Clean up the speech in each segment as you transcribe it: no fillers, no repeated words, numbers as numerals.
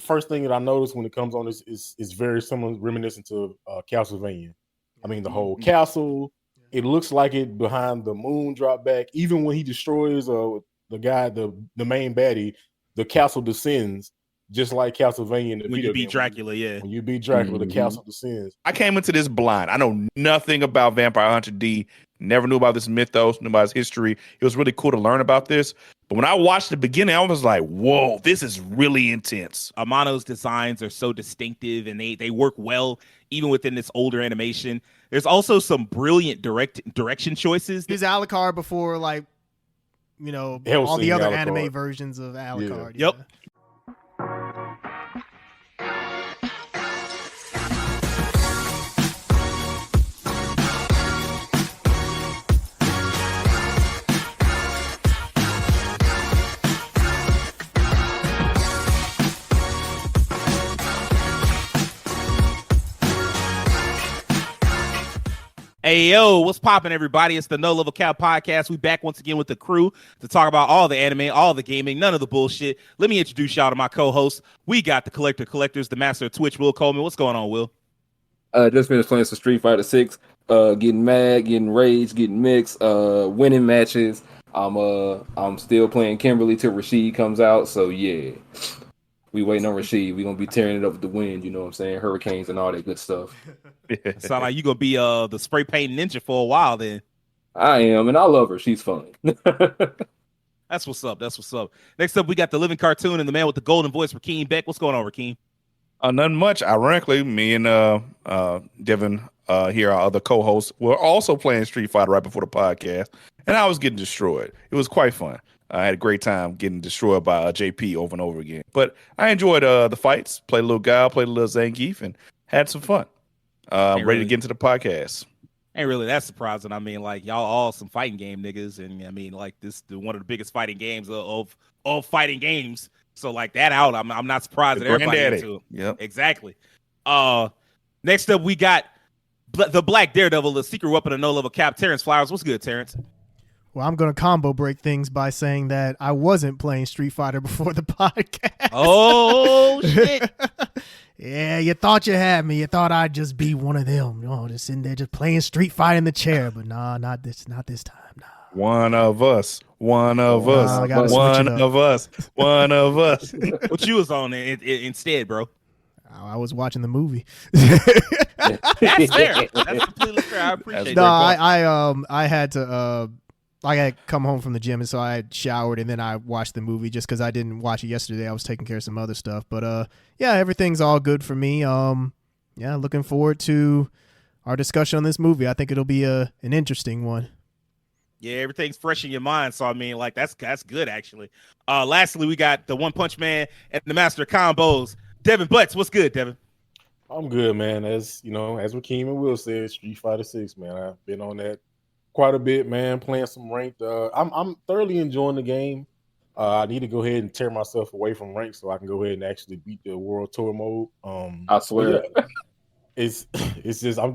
first thing that I noticed when it comes on is very similar, reminiscent to Castlevania. I mean, the whole castle. It looks like it behind the moon drop back. Even when he destroys the guy, the main baddie, the castle descends, just like Castlevania in the when video you beat game. Dracula, When you beat Dracula, the castle descends. I came into this blind. I know nothing about Vampire Hunter D. Never knew about this mythos, knew about his history. It was really cool to learn about this. But when I watched the beginning, I was like, whoa, this is really intense. Amano's designs are so distinctive, and they work well even within this older animation. There's also some brilliant direction choices. He's Alucard before, like, all the other Alucard. anime versions of Alucard. Yeah. Yep. Hey, yo, what's poppin', everybody? It's the No Level Cap Podcast. We back once again with the crew to talk about all the anime, all the gaming, none of the bullshit. Let me introduce y'all to my co-hosts. We got the Collectors, the master of Twitch, Will Coleman. What's going on, Will? Just finished playing some Street Fighter 6, getting mad, getting rage, getting mixed, winning matches. I'm still playing Kimberly till Rashid comes out, so yeah. We waiting on Rashid. We gonna be tearing it up with the wind, you know what I'm saying? Hurricanes and all that good stuff. Sound like you gonna be the spray paint ninja for a while then. I am, and I love her. She's fun. That's what's up. Next up, we got the living cartoon and the man with the golden voice, Rakeem Beck. What's going on, Rakeem? Nothing much. Ironically, me and Devin here, our other co-hosts, were also playing Street Fighter right before the podcast, and I was getting destroyed. It was quite fun. I had a great time getting destroyed by JP over and over again. But I enjoyed the fights, played a little Guile, played a little Zangief, and had some fun. I'm ready to get into the podcast. Ain't really that surprising. I mean, like, y'all all some fighting game niggas. And I mean, like, this one of the biggest fighting games of fighting games. So, like, that out, I'm not surprised that everybody into it. Yep. Exactly. Next up, we got the Black Daredevil, the secret weapon of No Level Cap, Terrence Flowers. What's good, Terrence? Well, I'm going to combo break things by saying that I wasn't playing Street Fighter before the podcast. Oh, shit. Yeah, you thought you had me. You thought I'd just be one of them. Just sitting there just playing Street Fighter in the chair. But nah, not this time. Nah. One of us. One of us. What you was on instead, bro? I was watching the movie. That's fair. That's completely fair. I appreciate that. I had to... I had come home from the gym, and so I had showered, and then I watched the movie just because I didn't watch it yesterday. I was taking care of some other stuff. But, yeah, everything's all good for me. Yeah, looking forward to our discussion on this movie. I think it'll be an interesting one. Yeah, everything's fresh in your mind. So, I mean, like, that's good, actually. Lastly, we got the One Punch Man and the Master of Combos, Devin Butts. What's good, Devin? I'm good, man. As Rakeem and Will said, Street Fighter 6, man. I've been on that quite a bit, man, playing some ranked. I'm thoroughly enjoying the game. I need to go ahead and tear myself away from ranked so I can go ahead and actually beat the World Tour mode. I swear. Yeah, it's just I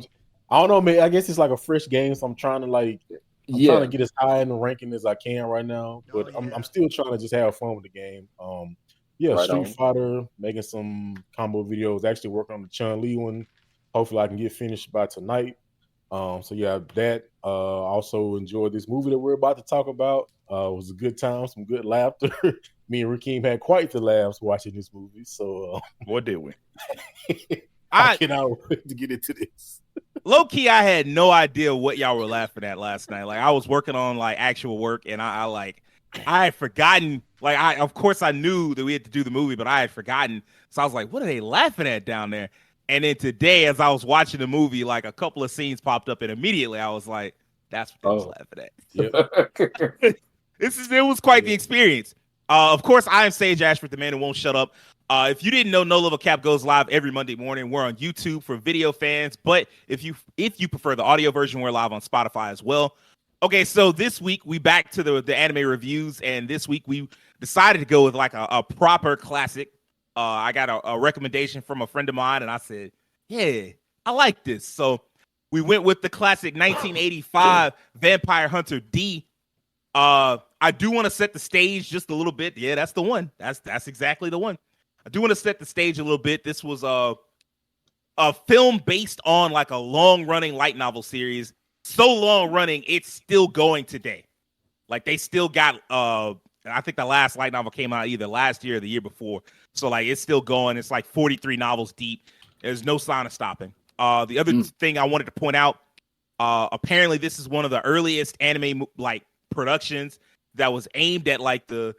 don't know, man. I guess it's like a fresh game, so I'm trying to trying to get as high in the ranking as I can right now. But I'm still trying to just have fun with the game. Right Street Fighter, making some combo videos, actually working on the Chun-Li one. Hopefully I can get finished by tonight. So yeah, that also enjoyed this movie that we're about to talk about. It was a good time, some good laughter. Me and Rakeem had quite the laughs watching this movie. So what did we? I cannot wait to get into this. Low key, I had no idea what y'all were laughing at last night. Like, I was working on like actual work, and I had forgotten. Like, of course I knew that we had to do the movie, but I had forgotten. So I was like, what are they laughing at down there? And then today, as I was watching the movie, like, a couple of scenes popped up, and immediately I was like, that's what they was laughing at. Yep. It was quite the experience. Of course, I am Sage Ashford, the man who won't shut up. If you didn't know, No Level Cap goes live every Monday morning. We're on YouTube for video fans, but if you prefer the audio version, we're live on Spotify as well. Okay, so this week we back to the anime reviews, and this week we decided to go with like a proper classic. I got a recommendation from a friend of mine, and I said, yeah, I like this. So we went with the classic 1985 Vampire Hunter D. I do want to set the stage just a little bit. Yeah, that's the one. That's exactly the one. I do want to set the stage a little bit. This was a film based on like a long running light novel series. So long running, it's still going today. Like they still got I think the last light novel came out either last year or the year before. So like it's still going. It's like 43 novels deep. There's no sign of stopping. The other thing I wanted to point out, apparently this is one of the earliest anime like productions that was aimed at like the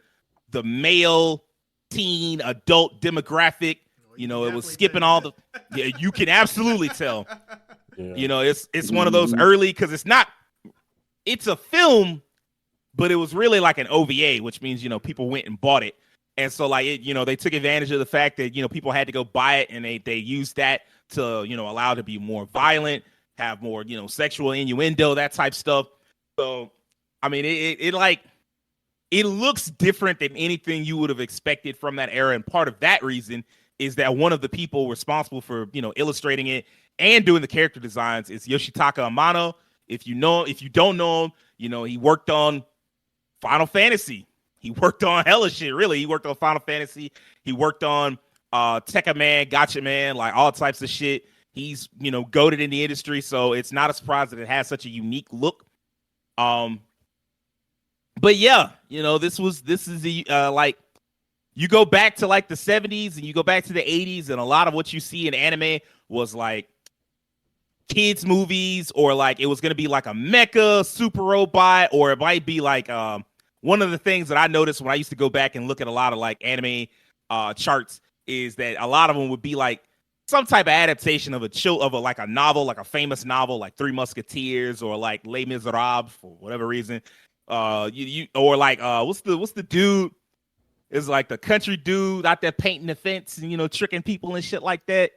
male teen adult demographic. You know, it was skipping all the yeah, you can absolutely tell. Yeah. You know, it's one of those early, because it's a film, but it was really like an OVA, which means, you know, people went and bought it. And so like it, you know, they took advantage of the fact that, you know, people had to go buy it, and they used that to, you know, allow it to be more violent, have more, you know, sexual innuendo, that type stuff. So I mean, it looks different than anything you would have expected from that era. And part of that reason is that one of the people responsible for, you know, illustrating it and doing the character designs is Yoshitaka Amano. If you don't know him, you know, he worked on Final Fantasy. He worked on hella shit, really. He worked on Final Fantasy. He worked on Tekka Man, Gotcha Man, like all types of shit. He's, you know, goated in the industry, so it's not a surprise that it has such a unique look. But yeah, you know, this is the like, you go back to like the 70s and you go back to the 80s, and a lot of what you see in anime was like kids movies, or like it was going to be like a mecha super robot, or it might be like one of the things that I noticed when I used to go back and look at a lot of like anime charts is that a lot of them would be like some type of adaptation of like a novel, like a famous novel, like Three Musketeers or like Les Miserables for whatever reason. Or like what's the dude? Is like the country dude out there painting the fence and, you know, tricking people and shit like that.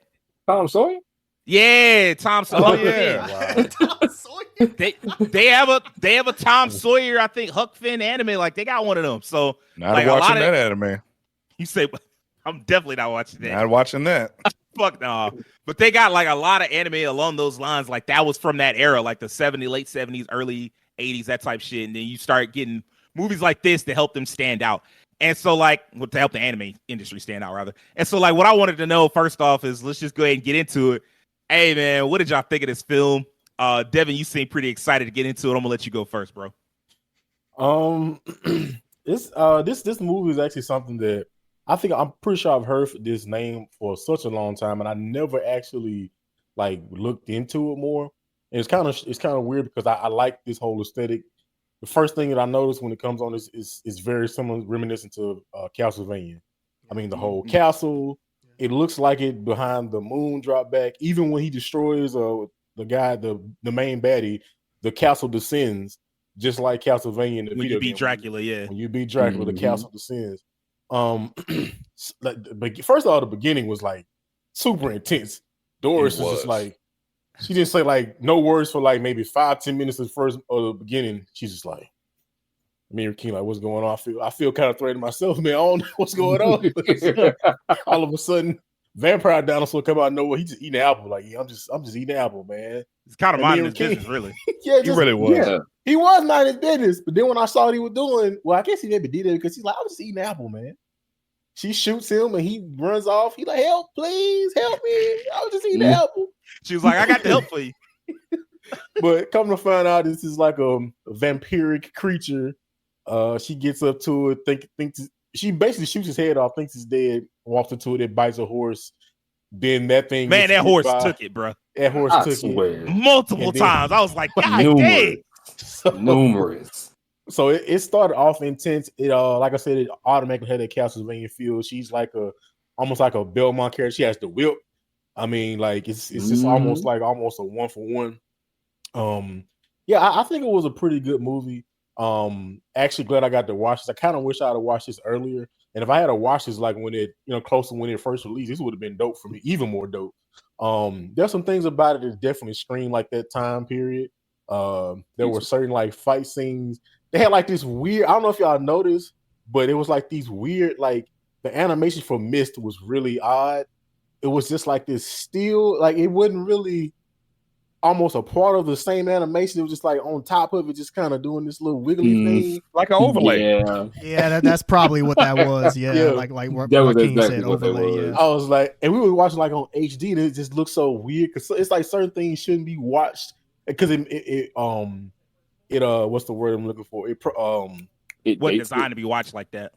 Tom Sawyer? Yeah, Tom Sawyer. Oh yeah. Wow. Tom Sawyer. They have a Tom Sawyer, I think, Huck Finn anime. Like they got one of them. So Not like, watching that anime. You say I'm definitely not watching that. Not watching that. Fuck no. But they got like a lot of anime along those lines. Like that was from that era, like the 70s, late 70s, early 80s, that type shit. And then you start getting movies like this to help them stand out. And so like, well, to help the anime industry stand out rather. And so like what I wanted to know first off is, let's just go ahead and get into it. Hey man, what did y'all think of this film? Devin, you seem pretty excited to get into it. I'm gonna let you go first, bro. This movie is actually something that I'm pretty sure I've heard this name for such a long time, and I never actually like looked into it more. And it's kind of weird because I like this whole aesthetic. The first thing that I noticed when it comes on is very similar, reminiscent to Castlevania. I mean, the whole castle, it looks like it behind the moon drop back. Even when he destroys the guy, the main baddie, the castle descends, just like Castlevania in the when you beat Dracula, yeah. When you beat Dracula, the castle descends. But first of all, the beginning was like super intense. Doris was just like, she didn't say like no words for like maybe 5-10 minutes of the beginning. She's just like, me and King, like, what's going on? I feel kind of threatened myself, man. I don't know what's going on. All of a sudden, vampire dinosaur come out of nowhere. He just eating an apple. Like, yeah, I'm just eating an apple, man. It's kind of minding his business, really. Yeah, he really was. Yeah, he was minding his business. But then when I saw what he was doing, well, I guess he maybe did it because he's like, I was just eating an apple, man. She shoots him and he runs off. He like, help, please, help me. I was just eating an apple. She was like, I got the help for you. But come to find out, this is like a vampiric creature. She gets up to it, thinks she basically shoots his head off, thinks he's dead, walks into it, it bites a horse. Then that thing, man, that horse took it, bro. That horse took it multiple times. I was like, God dang. Numerous. So it started off intense. It like I said, it automatically had that Castlevania feel. She's like almost like a Belmont character. She has the whip. I mean, like it's just almost a 1-for-1. Yeah, I think it was a pretty good movie. Actually glad I got to watch this. I kind of wish I had watched this earlier. And if I had watched this like when it, close to when it first released, this would have been dope for me, even more dope. There's some things about it that definitely scream like that time period. There were certain like fight scenes. They had like this weird, I don't know if y'all noticed, but it was like these weird, like the animation for Mist was really odd. It was just like this still, like it wasn't really, almost a part of the same animation. It was just like on top of it, just kind of doing this little wiggly thing, like an overlay. Yeah, that's probably what that was. Yeah, like what Joaquin said, overlay. Yeah, I was like, and we were watching like on HD, and it just looked so weird because it's like certain things shouldn't be watched because it what's the word I'm looking for? It wasn't designed to be watched like that.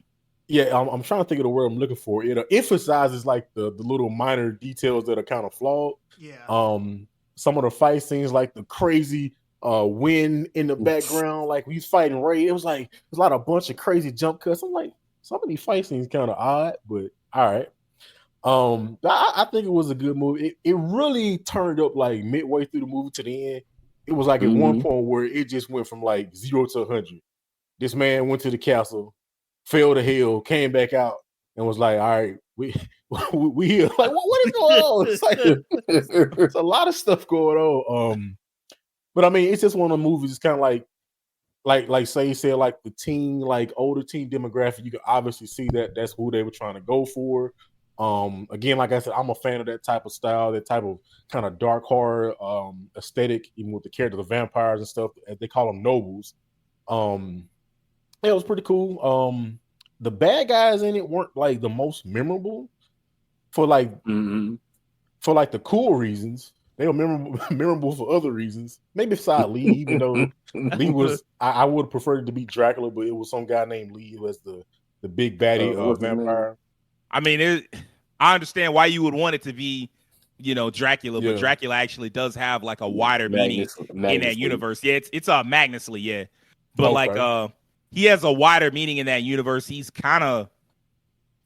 Yeah, I'm trying to think of the word I'm looking for. It emphasizes like the little minor details that are kind of flawed. Yeah. Some of the fight scenes, like the crazy wind in the background, like we was fighting Ray. It was like there's a bunch of crazy jump cuts. I'm like, some of these fight scenes kind of odd, but all right. I think it was a good movie. It really turned up like midway through the movie to the end. It was like at one point where it just went from like 0 to 100. This man went to the castle, fell to hell, came back out, and was like, "All right, we here." Like, what is going on? It's like there's a lot of stuff going on. But I mean, it's just one of the movies. It's kind of like say you said, like the teen, like older teen demographic. You can obviously see that that's who they were trying to go for. Again, like I said, I'm a fan of that type of style, that type of kind of dark horror aesthetic, even with the characters of vampires and stuff. They call them nobles. It was pretty cool. The bad guys in it weren't like the most memorable for like the cool reasons. They were memorable for other reasons. Maybe besides Lee, even though Lee was, I would have preferred it to be Dracula, but it was some guy named Lee who was the big baddie vampire. I mean, I understand why you would want it to be, Dracula, but Dracula actually does have like a wider meaning in that universe. Yeah, it's Magnus Lee, yeah, but he has a wider meaning in that universe. He's kind of,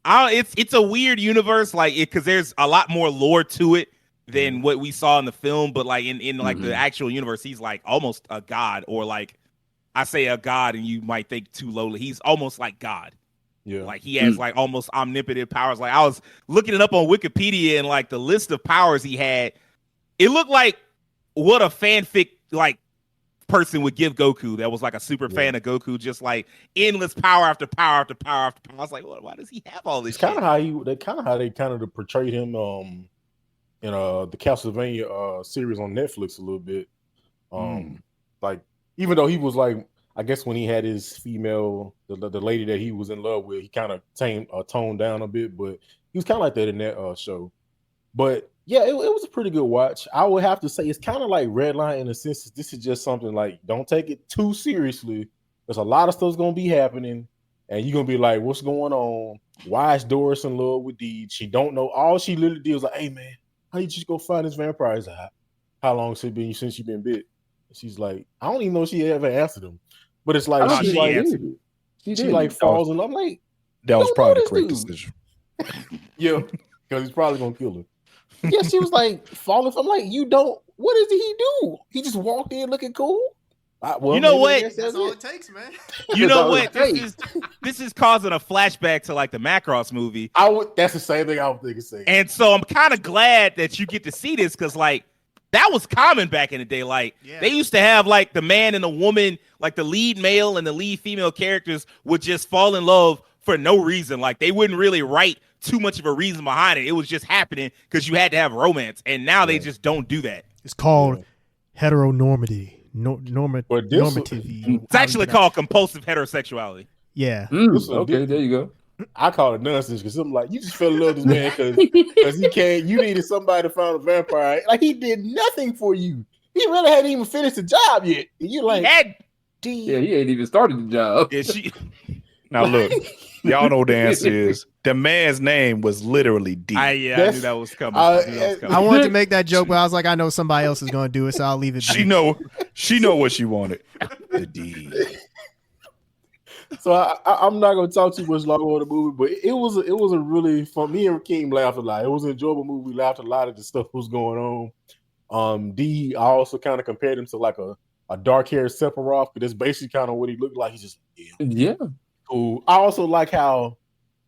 it's a weird universe, like because there's a lot more lore to it than what we saw in the film. But like in like the actual universe, he's like almost a god, or like I say a god, and you might think too lowly. He's almost like God. Yeah, like he has like almost omnipotent powers. Like I was looking it up on Wikipedia, and like the list of powers he had, it looked like what a fanfic like person would give Goku that was like a super fan of Goku, just like endless power after power after power after power. I was like, why does he have all this? Kind of how they portrayed him in the Castlevania series on Netflix a little bit. Like even though he was like, I guess when he had his female, the lady that he was in love with, he kind of toned down a bit, but he was kind of like that in that show. But yeah, it was a pretty good watch. I would have to say it's kind of like Redline in a sense. This is just something like, don't take it too seriously. There's a lot of stuff's gonna be happening, and you're gonna be like, what's going on? Why is Doris in love with Deed? She don't know. All she literally did was like, hey man, how you just go find this vampire? How long has it been since you been bit? And she's like, I don't even know if she ever answered him. But it's like she like falls in love. I'm like, that was probably the correct decision. Yeah, because he's probably gonna kill her. Yeah, she was like falling. I'm like, you don't. What did he do? He just walked in looking cool. You know what? That's all it takes, man. You know what? This is causing a flashback to like the Macross movie. That's the same thing I was thinking. And so I'm kind of glad that you get to see this because like that was common back in the day. Like they used to have like the man and the woman, like the lead male and the lead female characters would just fall in love for no reason. Like they wouldn't really write too much of a reason behind it. It was just happening because you had to have romance. And now they just don't do that. It's called heteronormity. Normativity. It's actually called compulsive heterosexuality. Yeah. Okay, there you go. I call it nonsense because I'm like, you just fell in love with this man because you needed somebody to find a vampire. Like he did nothing for you. He really hadn't even finished the job yet. And you're like, he ain't even started the job. Now look, y'all know the answer is the man's name was literally D. I knew that was coming. I wanted to make that joke, but I was like, I know somebody else is going to do it, so I'll leave it. She know what she wanted. The D. So I'm not going to talk too much longer on the movie, but it was a really fun. Me and Rakeem laughed a lot. It was an enjoyable movie. We laughed a lot at the stuff that was going on. D, I also kind of compared him to like a dark-haired Sephiroth, but that's basically kind of what he looked like. He's just cool. I also like how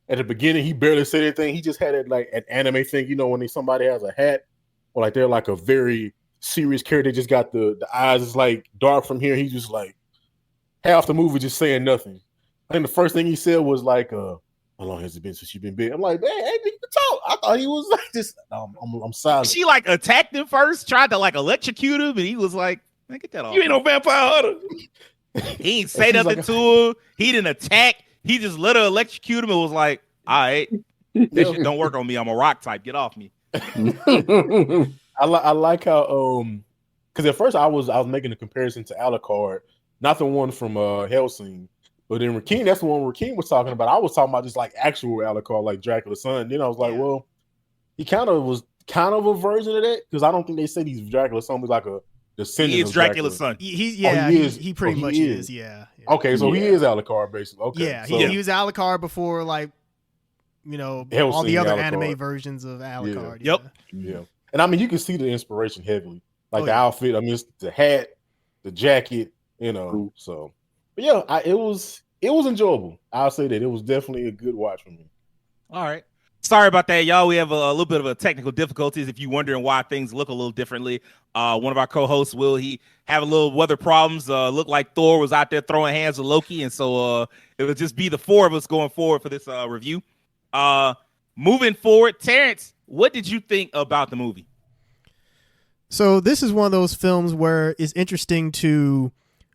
at the beginning he barely said anything. He just had it like an anime thing, when somebody has a hat or like they're like a very serious character. They just got the eyes is like dark from here. He's just like half the movie just saying nothing. I think the first thing he said was like how long has it been since you've been big? I'm like, man, ain't you talk? I thought he was like this. No, I'm silent. She like attacked him first, tried to like electrocute him, and he was like, man, get that off. You ain't no vampire hunter. He ain't say nothing to her. He didn't attack. He just let her electrocute him and was like, all right, this shit don't work on me. I'm a rock type. Get off me. I like how because at first I was making a comparison to Alucard, not the one from Hellsing, but in Rakim, that's the one Rakim was talking about. I was talking about just like actual Alucard, like Dracula's son. Then I was like, well, he was kind of a version of that, because I don't think they say he's Dracula's son was like a descendant. He is of Dracula's son. He pretty much is. Yeah. Okay, so he is Alucard basically. Okay, yeah, so, he was Alucard before, like, you know, Hellsing, all the other Alucard. anime versions of Alucard. Yep. Yeah, and I mean you can see the inspiration heavily, like the outfit. I mean, it's the hat, the jacket, you know. Cool. So, but yeah, it was enjoyable. I'll say that it was definitely a good watch for me. All right. Sorry about that, y'all. We have a little bit of a technical difficulties. If you're wondering why things look a little differently, one of our co-hosts, Will, he have a little weather problems. Looked like Thor was out there throwing hands with Loki, and so it would just be the four of us going forward for this review. Moving forward, Terrence, what did you think about the movie? So this is one of those films where it's interesting to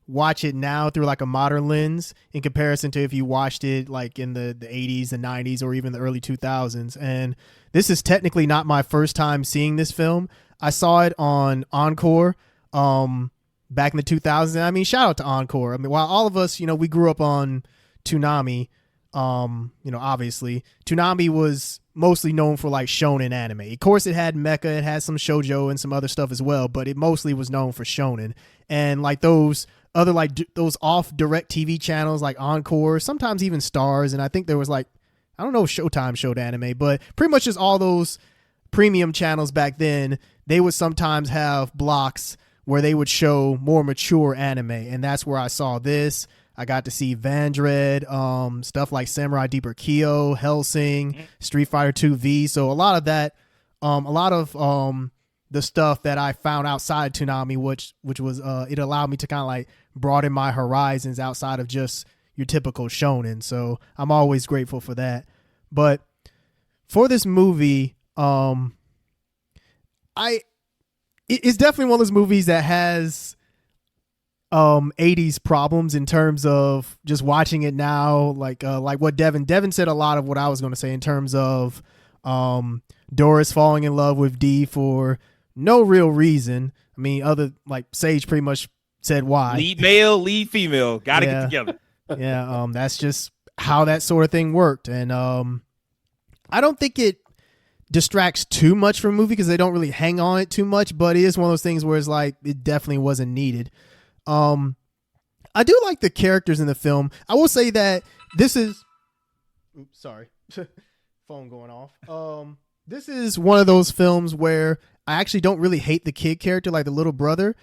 watch it now through like a modern lens in comparison to if you watched it like in the 80s, the 90s, or even the early 2000s. And this is technically not my first time seeing this film. I saw it on Encore back in the 2000s. And I mean, shout out to Encore. I mean, while all of us, you know, we grew up on Toonami, you know, obviously Toonami was mostly known for like shonen anime. Of course, it had mecha, it had some shoujo and some other stuff as well, but it mostly was known for shonen. And like those other like those off direct TV channels like Encore, sometimes even Stars, and I think there was like, I don't know if Showtime showed anime, but pretty much just all those premium channels back then, they would sometimes have blocks where they would show more mature anime, and that's where I saw this. I got to see Vandred, stuff like Samurai Deeper Kyo, Hellsing, Street Fighter 2 V. So a lot of that, a lot of the stuff that I found outside Toonami, which was it allowed me to kind of like broaden my horizons outside of just your typical shonen. So I'm always grateful for that. But for this movie, it's definitely one of those movies that has 80s problems in terms of just watching it now, like what Devin said a lot of what I was going to say in terms of Doris falling in love with D for no real reason. I mean, other like Sage pretty much said why. Lead male, lead female, gotta get together. Yeah, that's just how that sort of thing worked. And I don't think it distracts too much from a movie because they don't really hang on it too much, but it is one of those things where it's like it definitely wasn't needed. I do like the characters in the film. I will say that this is sorry. Phone going off. This is one of those films where I actually don't really hate the kid character, like the little brother.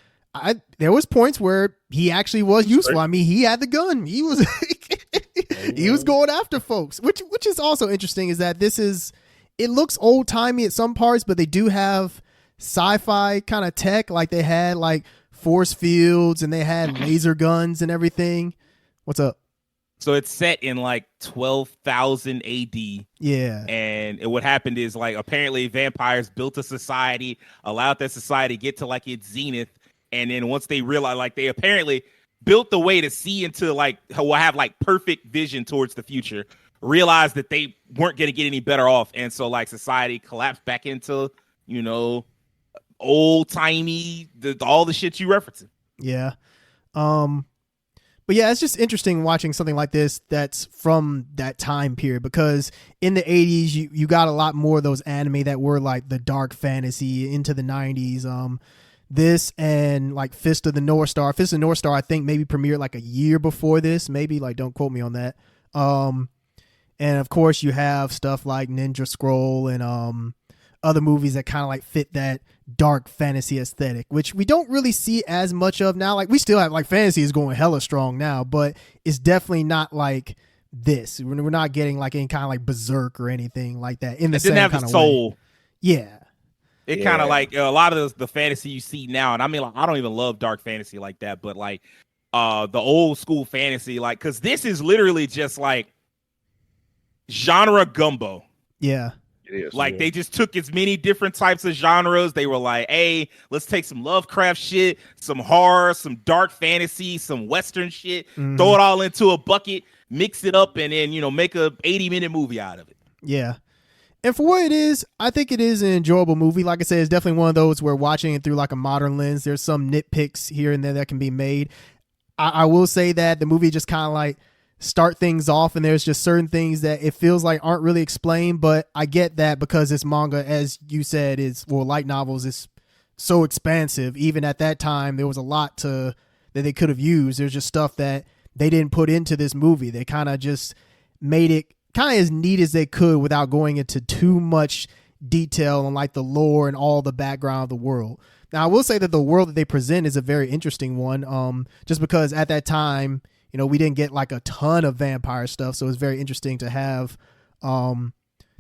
There was points where he actually was useful. I mean, he had the gun. He was he was going after folks, which is also interesting. Is that it looks old timey at some parts, but they do have sci-fi kind of tech, like they had like force fields and they had laser guns and everything. What's up? So it's set in like 12,000 AD. Yeah. And what happened is like apparently vampires built a society, allowed that society to get to like its zenith. And then once they realized, like they apparently built the way to see into like, will have like perfect vision towards the future, realized that they weren't going to get any better off. And so like society collapsed back into, you know, old timey, all the shit you referencing. Yeah. But yeah, it's just interesting watching something like this that's from that time period, because in the 80s, you got a lot more of those anime that were like the dark fantasy into the 90s. This and like Fist of the North Star. Fist of the North Star, I think maybe premiered like a year before this. Maybe, like, don't quote me on that. And of course you have stuff like Ninja Scroll and other movies that kind of like fit that dark fantasy aesthetic, which we don't really see as much of now. Like we still have like fantasy is going hella strong now, but it's definitely not like this. We're not getting like any kind of like Berserk or anything like that in the same kind of soul. way. Yeah. It kind of like a lot of the fantasy you see now. And I mean, like, I don't even love dark fantasy like that, but like the old school fantasy, like, cause this is literally just like genre gumbo. Yeah. It is. Like they just took as many different types of genres. They were like, hey, let's take some Lovecraft shit, some horror, some dark fantasy, some Western shit, throw it all into a bucket, mix it up, and then, make a 80-minute movie out of it. Yeah. And for what it is, I think it is an enjoyable movie. Like I said, it's definitely one of those where watching it through like a modern lens, there's some nitpicks here and there that can be made. I will say that the movie just kind of like start things off, and there's just certain things that it feels like aren't really explained, but I get that because this manga, as you said, light novels is so expansive. Even at that time, there was a lot that they could have used. There's just stuff that they didn't put into this movie. They kind of just made it kind of as neat as they could without going into too much detail on like the lore and all the background of the world. Now, I will say that the world that they present is a very interesting one, just because at that time, we didn't get like a ton of vampire stuff. So it's very interesting to have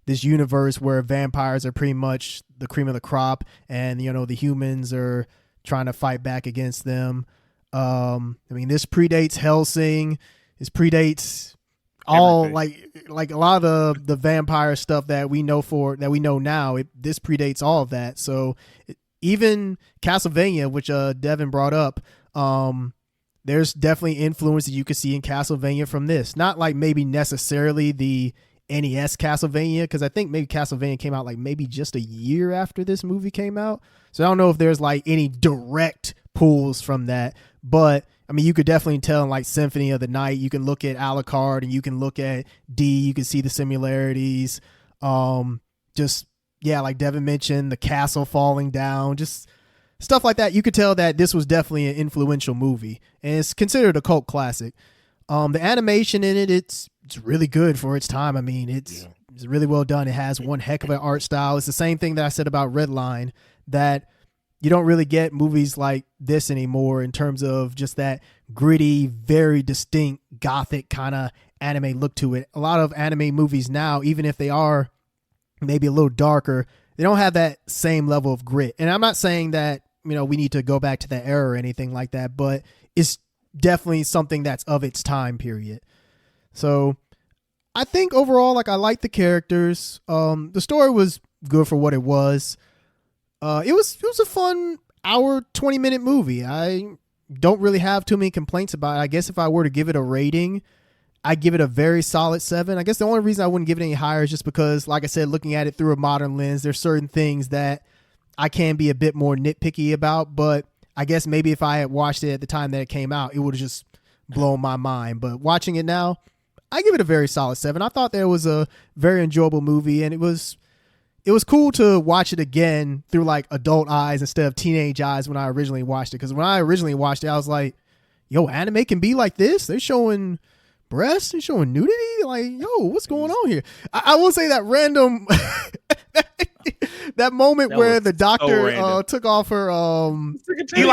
this universe where vampires are pretty much the cream of the crop, and, the humans are trying to fight back against them. This predates Hellsing. This predates all everything. like a lot of the vampire stuff that we know now. This predates all of that. So even Castlevania, which Devin brought up, there's definitely influence that you could see in Castlevania from this. Not like maybe necessarily the NES Castlevania, because I think maybe Castlevania came out like maybe just a year after this movie came out. So I don't know if there's like any direct pulls from that, but you could definitely tell in like Symphony of the Night. You can look at Alucard and you can look at D. You can see the similarities. Like Devin mentioned, the castle falling down, just stuff like that. You could tell that this was definitely an influential movie, and it's considered a cult classic. The animation in it, it's really good for its time. It's really well done. It has one heck of an art style. It's the same thing that I said about Redline, that you don't really get movies like this anymore in terms of just that gritty, very distinct gothic kind of anime look to it. A lot of anime movies now, even if they are maybe a little darker, they don't have that same level of grit. And I'm not saying that, we need to go back to that era or anything like that, but it's definitely something that's of its time period. So I think overall, I like the characters. The story was good for what it was. It was a fun hour, 20-minute movie. I don't really have too many complaints about it. I guess if I were to give it a rating, I'd give it a very solid 7. I guess the only reason I wouldn't give it any higher is just because, like I said, looking at it through a modern lens, there's certain things that I can be a bit more nitpicky about, but I guess maybe if I had watched it at the time that it came out, it would have just blown my mind. But watching it now, I give it a very solid 7. I thought that it was a very enjoyable movie, and it was cool to watch it again through like adult eyes instead of teenage eyes when I originally watched it. Because when I originally watched it, I was like, yo, anime can be like this? They're showing breasts, they're showing nudity? Like, yo, what's going on here? I will say that random that moment where the doctor took off her he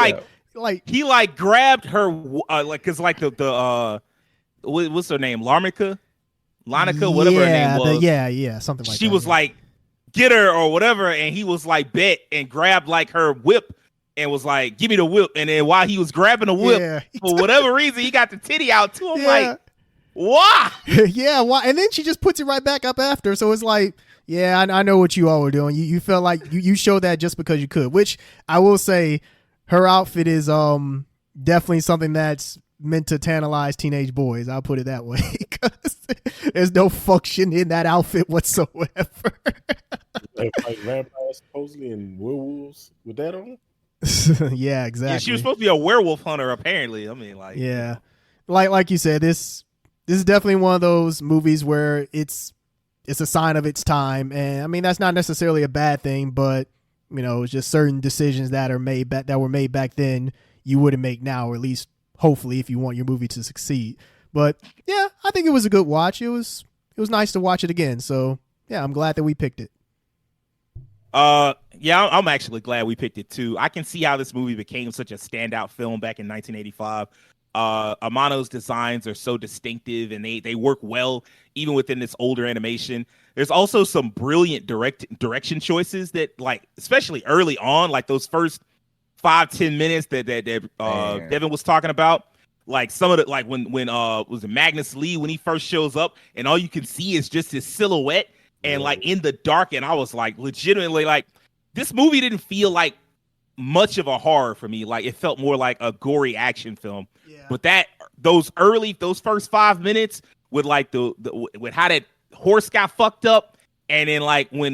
grabbed her because the what's her name, Larmica, whatever her name was, something like she that. She was like, get her or whatever, and he was like, bet, and grabbed like her whip and was like, give me the whip. And then while he was grabbing the whip, for whatever reason, he got the titty out to him. Like, why? Why? And then she just puts it right back up after. So it's like, I know what you all were doing. You felt like you showed that just because you could, which I will say her outfit is definitely something that's meant to tantalize teenage boys. I'll put it that way, because there's no function in that outfit whatsoever. Like vampires supposedly and werewolves with that on. Yeah, exactly. Yeah, she was supposed to be a werewolf hunter, apparently. Like you said, this is definitely one of those movies where it's a sign of its time, and that's not necessarily a bad thing, but it's just certain decisions that were made back then you wouldn't make now, or at least hopefully if you want your movie to succeed. But yeah, I think it was a good watch. It was nice to watch it again. So yeah, I'm glad that we picked it. I'm actually glad we picked it too. I can see how this movie became such a standout film back in 1985. Amano's designs are so distinctive, and they work well even within this older animation. There's also some brilliant direction choices that, like, especially early on, like those first 5-10 minutes that Devin was talking about. Like some of the like when was it Magnus Lee when he first shows up and all you can see is just his silhouette and like in the dark, and I was like legitimately like this movie didn't feel like much of a horror for me. Like it felt more like a gory action film. Yeah. But those first 5 minutes with like with how that horse got fucked up. And then like when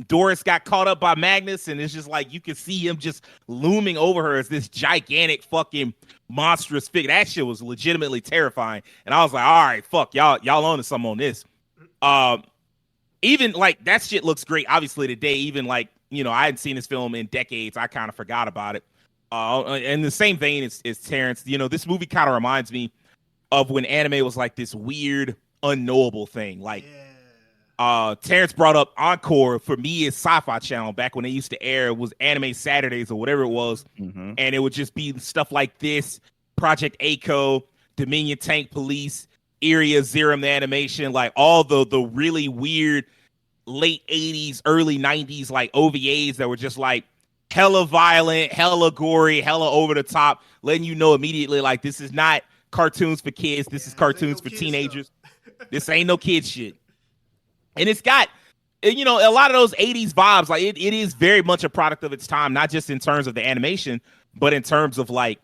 Doris got caught up by Magnus, and it's just like you can see him just looming over her as this gigantic fucking monstrous figure. That shit was legitimately terrifying. And I was like, all right, fuck, y'all on to something on this. Even like that shit looks great, obviously, today. Even like, you know, I hadn't seen this film in decades. I kind of forgot about it. In the same vein as Terrence, you know, this movie kind of reminds me of when anime was like this weird, unknowable thing. Like, Terrence brought up Encore. For me, it's Sci-Fi Channel back when they used to air. It was Anime Saturdays or whatever it was. Mm-hmm. And it would just be stuff like this, Project A-ko, Dominion Tank Police, Area Zerum the animation, like all the really weird late 80s, early 90s like OVAs that were just like hella violent, hella gory, hella over the top, letting you know immediately like this is not cartoons for kids. This is cartoons for teenagers. This ain't no kid shit. And it's got, you know, a lot of those 80s vibes. Like it is very much a product of its time, not just in terms of the animation, but in terms of like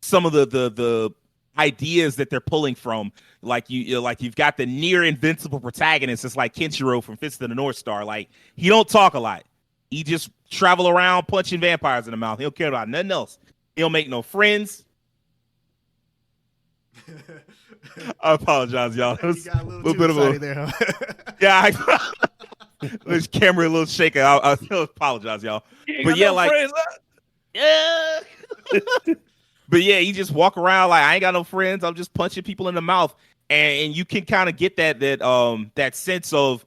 some of the ideas that they're pulling from. Like you've got the near invincible protagonist. It's like Kenshiro from Fist of the North Star. Like he don't talk a lot. He just travel around punching vampires in the mouth. He don't care about nothing else. He don't make no friends. I apologize, y'all. It was a little bit of a there, huh? Yeah, this camera a little shaking. I apologize, y'all. But yeah, like yeah. But yeah, you just walk around like I ain't got no friends. I'm just punching people in the mouth, and you can kind of get that sense of,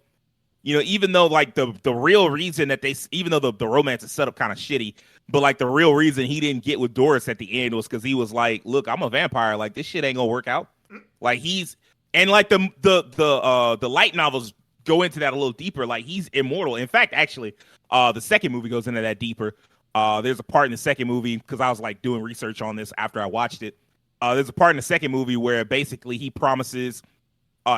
you know, even though like the real reason that even though the romance is set up kind of shitty, but like the real reason he didn't get with Doris at the end was because he was like, look, I'm a vampire. Like this shit ain't gonna work out. Like and like the light novels go into that a little deeper. Like he's immortal. In fact, actually, the second movie goes into that deeper. There's a part in the second movie, because I was like doing research on this after I watched it. There's a part in the second movie where basically he promises,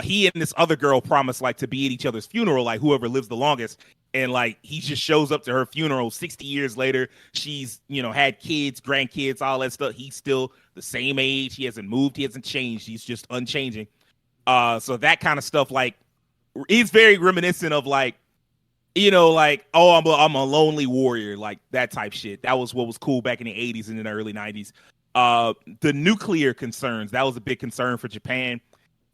he and this other girl promise like to be at each other's funeral, like whoever lives the longest. And like he just shows up to her funeral 60 years later. She's, you know, had kids, grandkids, all that stuff. He's still the same age. He hasn't moved. He hasn't changed. He's just unchanging. So that kind of stuff, like, is very reminiscent of like, you know, like, oh, I'm a lonely warrior, like that type shit. That was what was cool back in the 80s and in the early 90s. The nuclear concerns, that was a big concern for Japan.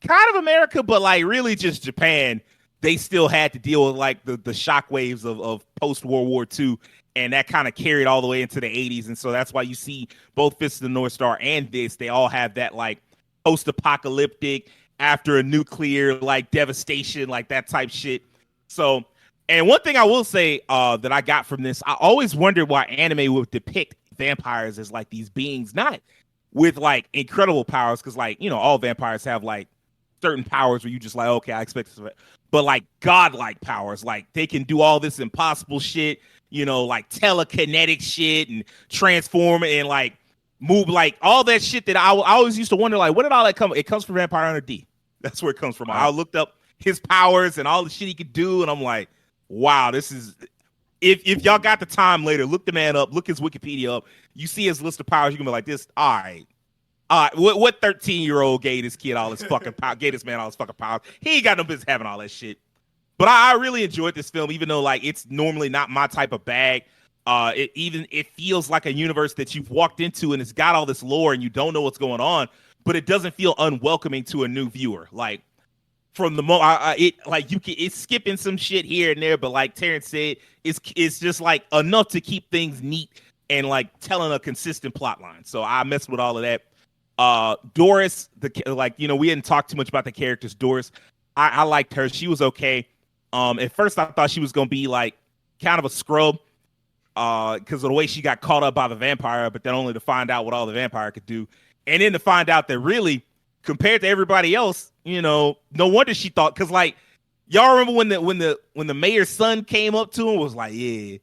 Kind of America, but like really just Japan. They still had to deal with like the shockwaves of post-World War II, and that kind of carried all the way into the 80s. And so that's why you see both Fist of the North Star and this, they all have that like post-apocalyptic, after a nuclear like devastation, like that type shit. So, and one thing I will say that I got from this, I always wondered why anime would depict vampires as like these beings, not with like incredible powers, because like, you know, all vampires have like certain powers where you just like, okay, I expect this, but like godlike powers, like they can do all this impossible shit, you know, like telekinetic shit and transform and like move, like all that shit that I always used to wonder, like, where did all that come? It comes from Vampire Hunter D. That's where it comes from. I looked up his powers and all the shit he could do, and I'm like, wow, this is. If y'all got the time later, look the man up, look his Wikipedia up. You see his list of powers, you can be like, this, all right. What 13-year-old gave this kid all his fucking power? Gave this man all his fucking powers? He ain't got no business having all that shit. But I really enjoyed this film, even though like it's normally not my type of bag. It feels like a universe that you've walked into and it's got all this lore and you don't know what's going on, but it doesn't feel unwelcoming to a new viewer. Like from the moment it's skipping some shit here and there, but like Terrence said, it's just like enough to keep things neat and like telling a consistent plot line. So I messed with all of that. Doris, we hadn't talked too much about the characters. Doris, I liked her. She was okay. At first I thought she was gonna be like kind of a scrub, because of the way she got caught up by the vampire, but then only to find out what all the vampire could do, and then to find out that really, compared to everybody else, you know, no wonder she thought. Because like, y'all remember when the mayor's son came up to him, was like, yeah,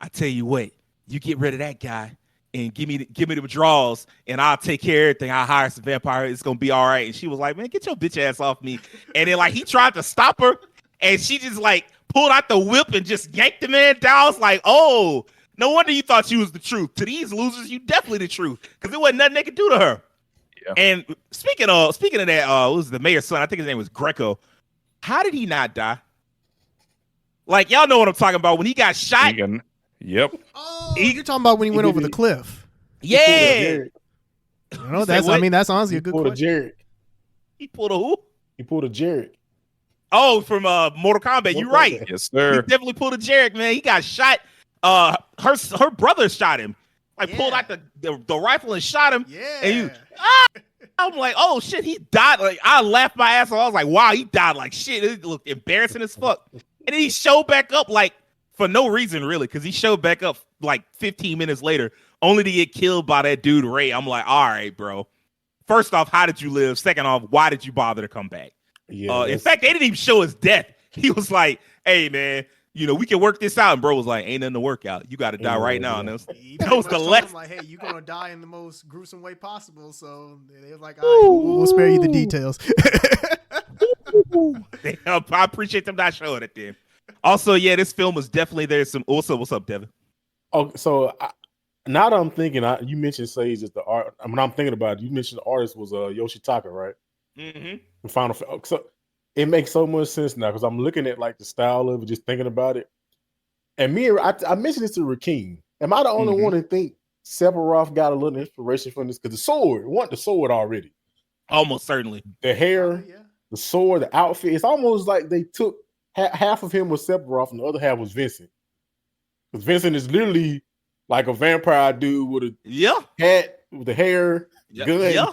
I tell you what, you get rid of that guy, and give me the withdrawals, and I'll take care of everything. I'll hire some vampire. It's gonna be all right. And she was like, man, get your bitch ass off me. And then like he tried to stop her, and she just like pulled out the whip and just yanked the man down. I was like, oh, no wonder you thought she was the truth. To these losers, you definitely the truth, because there wasn't nothing they could do to her. Yeah. And speaking of that, it was the mayor's son. I think his name was Greco. How did he not die? Like, y'all know what I'm talking about. When he got shot. Yep. Oh, you're talking about when he went over the cliff. Yeah. You know, that's honestly a good question. He pulled a who? He pulled a Jarek. Oh, from Mortal Kombat. You're right. Yes, sir. He definitely pulled a Jarek, man. He got shot. Her brother shot him. Like pulled out the rifle and shot him. Yeah. And I'm like, oh shit, he died. Like I laughed my ass off. I was like, wow, he died like shit. It looked embarrassing as fuck. And then he showed back up like for no reason really, because he showed back up like 15 minutes later, only to get killed by that dude Ray. I'm like, all right, bro. First off, how did you live? Second off, why did you bother to come back? Yeah. In fact, they didn't even show his death. He was like, hey man, you know, we can work this out. And bro was like, ain't nothing to work out. You got to die right now. And that was the last. Like, hey, you're going to die in the most gruesome way possible. So they were like, all right, we'll spare you the details. I appreciate them not showing it then. Also, yeah, this film was definitely there's some. Also, what's up, Devin? Oh, so now that I'm thinking, you mentioned Sage as the art. I mean, I'm thinking about it. You mentioned the artist was Yoshitaka, right? Mm-hmm. Final. So it makes so much sense now because I'm looking at like the style of it, just thinking about it. And I mentioned this to Rakeem. Am I the only one that think Sephiroth got a little inspiration from this? Because the sword, want the sword already. Almost certainly. The hair, the sword, the outfit. It's almost like they took half of him was Sephiroth and the other half was Vincent. Because Vincent is literally like a vampire dude with a hat, with the hair, gun. Yeah.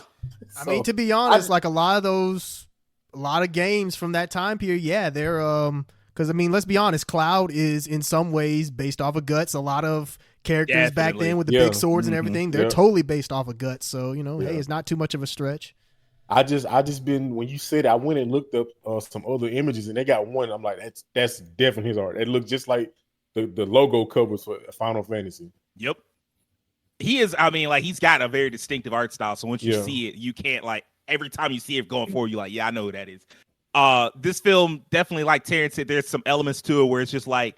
So, I mean, to be honest, like a lot of games from that time period, they're because I mean, let's be honest, Cloud is in some ways based off of Guts. A lot of characters back then with the big swords and everything, they're totally based off of Guts. So you know, hey, it's not too much of a stretch. I just been when you said it, I went and looked up some other images and they got one. I'm like, that's definitely his art. It looked just like the logo covers for Final Fantasy. Yep. He is, I mean, like he's got a very distinctive art style. So once you see it, you can't like every time you see it going forward, you're like, yeah, I know who that is. This film definitely, like Terrence said, there's some elements to it where it's just like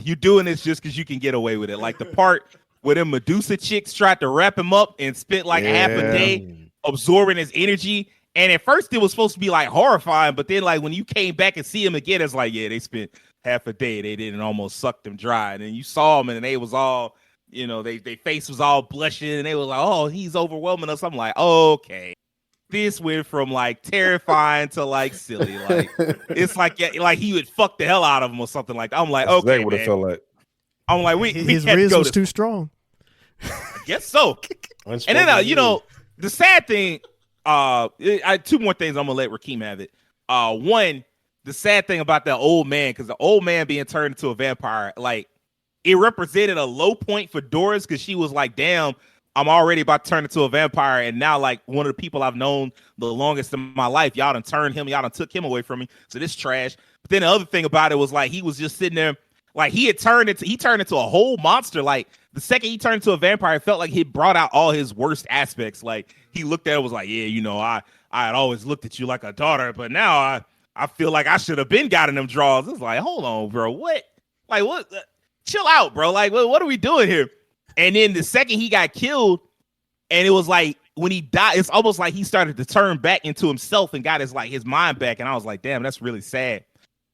you're doing this just because you can get away with it. Like the part where them Medusa chicks tried to wrap him up and spent like half a day absorbing his energy. And at first it was supposed to be like horrifying, but then like when you came back and see him again, it's like, yeah, they spent half a day. They didn't almost suck them dry. And then you saw them and they was all, you know, they face was all blushing and they was like, oh, he's overwhelming us. I'm like, okay. This went from like terrifying to like silly. Like it's like he would fuck the hell out of him or something like that. I'm like, okay, exactly what it felt like. I'm like, his Riz was too strong. I guess so. And then you know, the sad thing, two more things I'm gonna let Rakeem have it. One, the sad thing about that old man, because the old man being turned into a vampire, like it represented a low point for Doris because she was like, damn, I'm already about to turn into a vampire. And now like one of the people I've known the longest in my life, y'all done turned him, y'all done took him away from me. So this trash. But then the other thing about it was like he was just sitting there, like he turned into a whole monster. Like the second he turned into a vampire, it felt like he brought out all his worst aspects. Like he looked at it, was like, yeah, you know, I had always looked at you like a daughter, but now I feel like I should have been gotten them draws. It's like, hold on, bro. What? Like what? Chill out, bro. Like what are we doing here? And then the second he got killed, and it was like when he died, it's almost like he started to turn back into himself and got his mind back. And I was like, damn, that's really sad.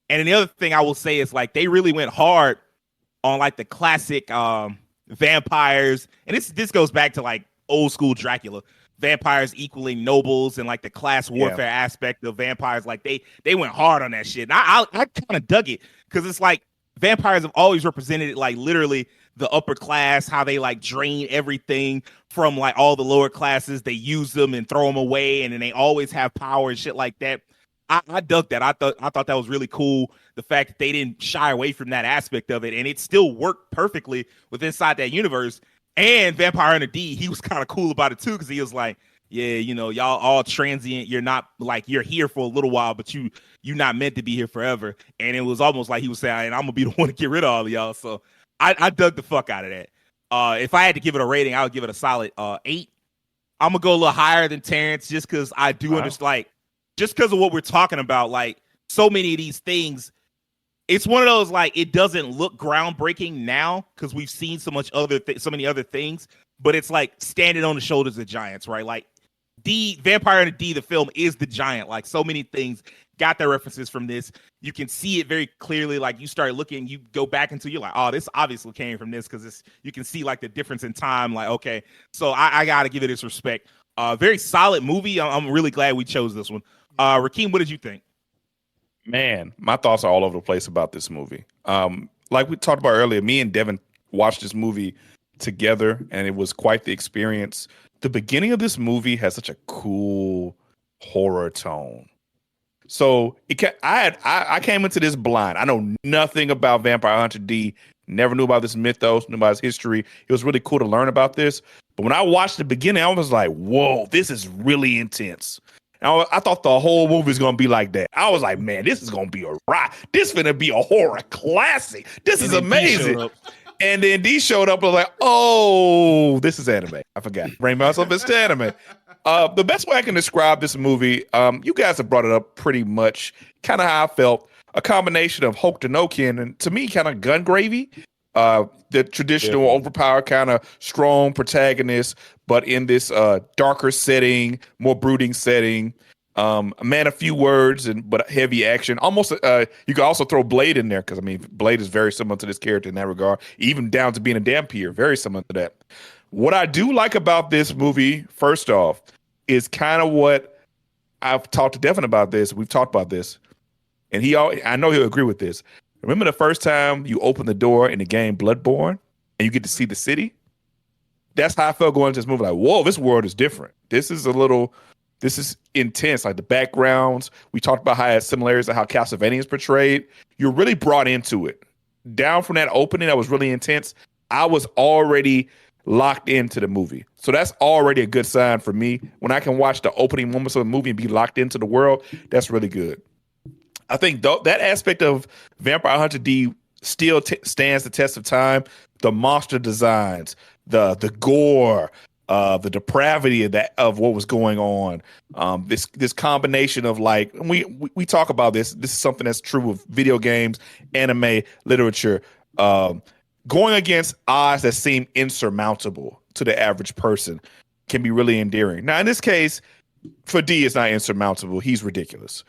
And then the other thing I will say is like they really went hard on like the classic vampires. And this goes back to like old school Dracula. Vampires equaling nobles and like the class warfare aspect of vampires. Like they went hard on that shit. And I kind of dug it because it's like vampires have always represented like literally the upper class, how they like drain everything from like all the lower classes. They use them and throw them away, and then they always have power and shit like that. I dug that. I thought that was really cool. The fact that they didn't shy away from that aspect of it, and it still worked perfectly with inside that universe. And Vampire Hunter D, he was kind of cool about it too, because he was like, yeah, you know, y'all all transient. You're not like you're here for a little while, but you're not meant to be here forever. And it was almost like he was saying, I'm gonna be the one to get rid of all of y'all. So I dug the fuck out of that. If I had to give it a rating, I would give it a solid 8. I'm gonna go a little higher than Terrence just because I do understand, like, just because of what we're talking about, like so many of these things. It's one of those, like, it doesn't look groundbreaking now because we've seen so many other things, but it's like standing on the shoulders of giants, right? Like Vampire Hunter D, the film, is the giant. Like, so many things got their references from this. You can see it very clearly. Like, you start looking, you go back into, you're like, oh, this obviously came from this, because you can see like the difference in time. Like, okay, so I gotta give it its respect. Very solid movie. I'm really glad we chose this one. Rakeem, what did you think? Man, my thoughts are all over the place about this movie. Like we talked about earlier, me and Devin watched this movie together, and it was quite the experience. The beginning of this movie has such a cool horror tone. So I came into this blind. I know nothing about Vampire Hunter D. Never knew about this mythos, knew about his history. It was really cool to learn about this. But when I watched the beginning, I was like, whoa, this is really intense. And I thought the whole movie was going to be like that. I was like, man, this is going to be a ride. This is going to be a horror classic. This is amazing. And then D showed up and was like, oh, this is anime. I forgot. Bring myself into anime. The best way I can describe this movie, you guys have brought it up pretty much, kind of how I felt. A combination of Hokuto no Ken and, to me, kind of gun gravy. The traditional overpowered kind of strong protagonist, but in this darker setting, more brooding setting. A man of few words but heavy action. Almost, you could also throw Blade in there, because I mean, Blade is very similar to this character in that regard, even down to being a Dampier, very similar to that. What I do like about this movie, first off, is kind of what I've talked to Devin about this. We've talked about this, and I know he'll agree with this. Remember the first time you open the door in the game Bloodborne and you get to see the city? That's how I felt going into this movie. Like, whoa, this world is different. This is intense. Like the backgrounds. We talked about how it has similarities to how Castlevania is portrayed. You're really brought into it. Down from that opening that was really intense, I was already locked into the movie. So that's already a good sign for me. When I can watch the opening moments of a movie and be locked into the world, that's really good. I think that aspect of Vampire Hunter D still stands the test of time. The monster designs, the gore, the depravity of what was going on. This combination of, like, we talk about this. This is something that's true of video games, anime, literature. Going against odds that seem insurmountable to the average person can be really endearing. Now, in this case, for D, it's not insurmountable. He's ridiculous.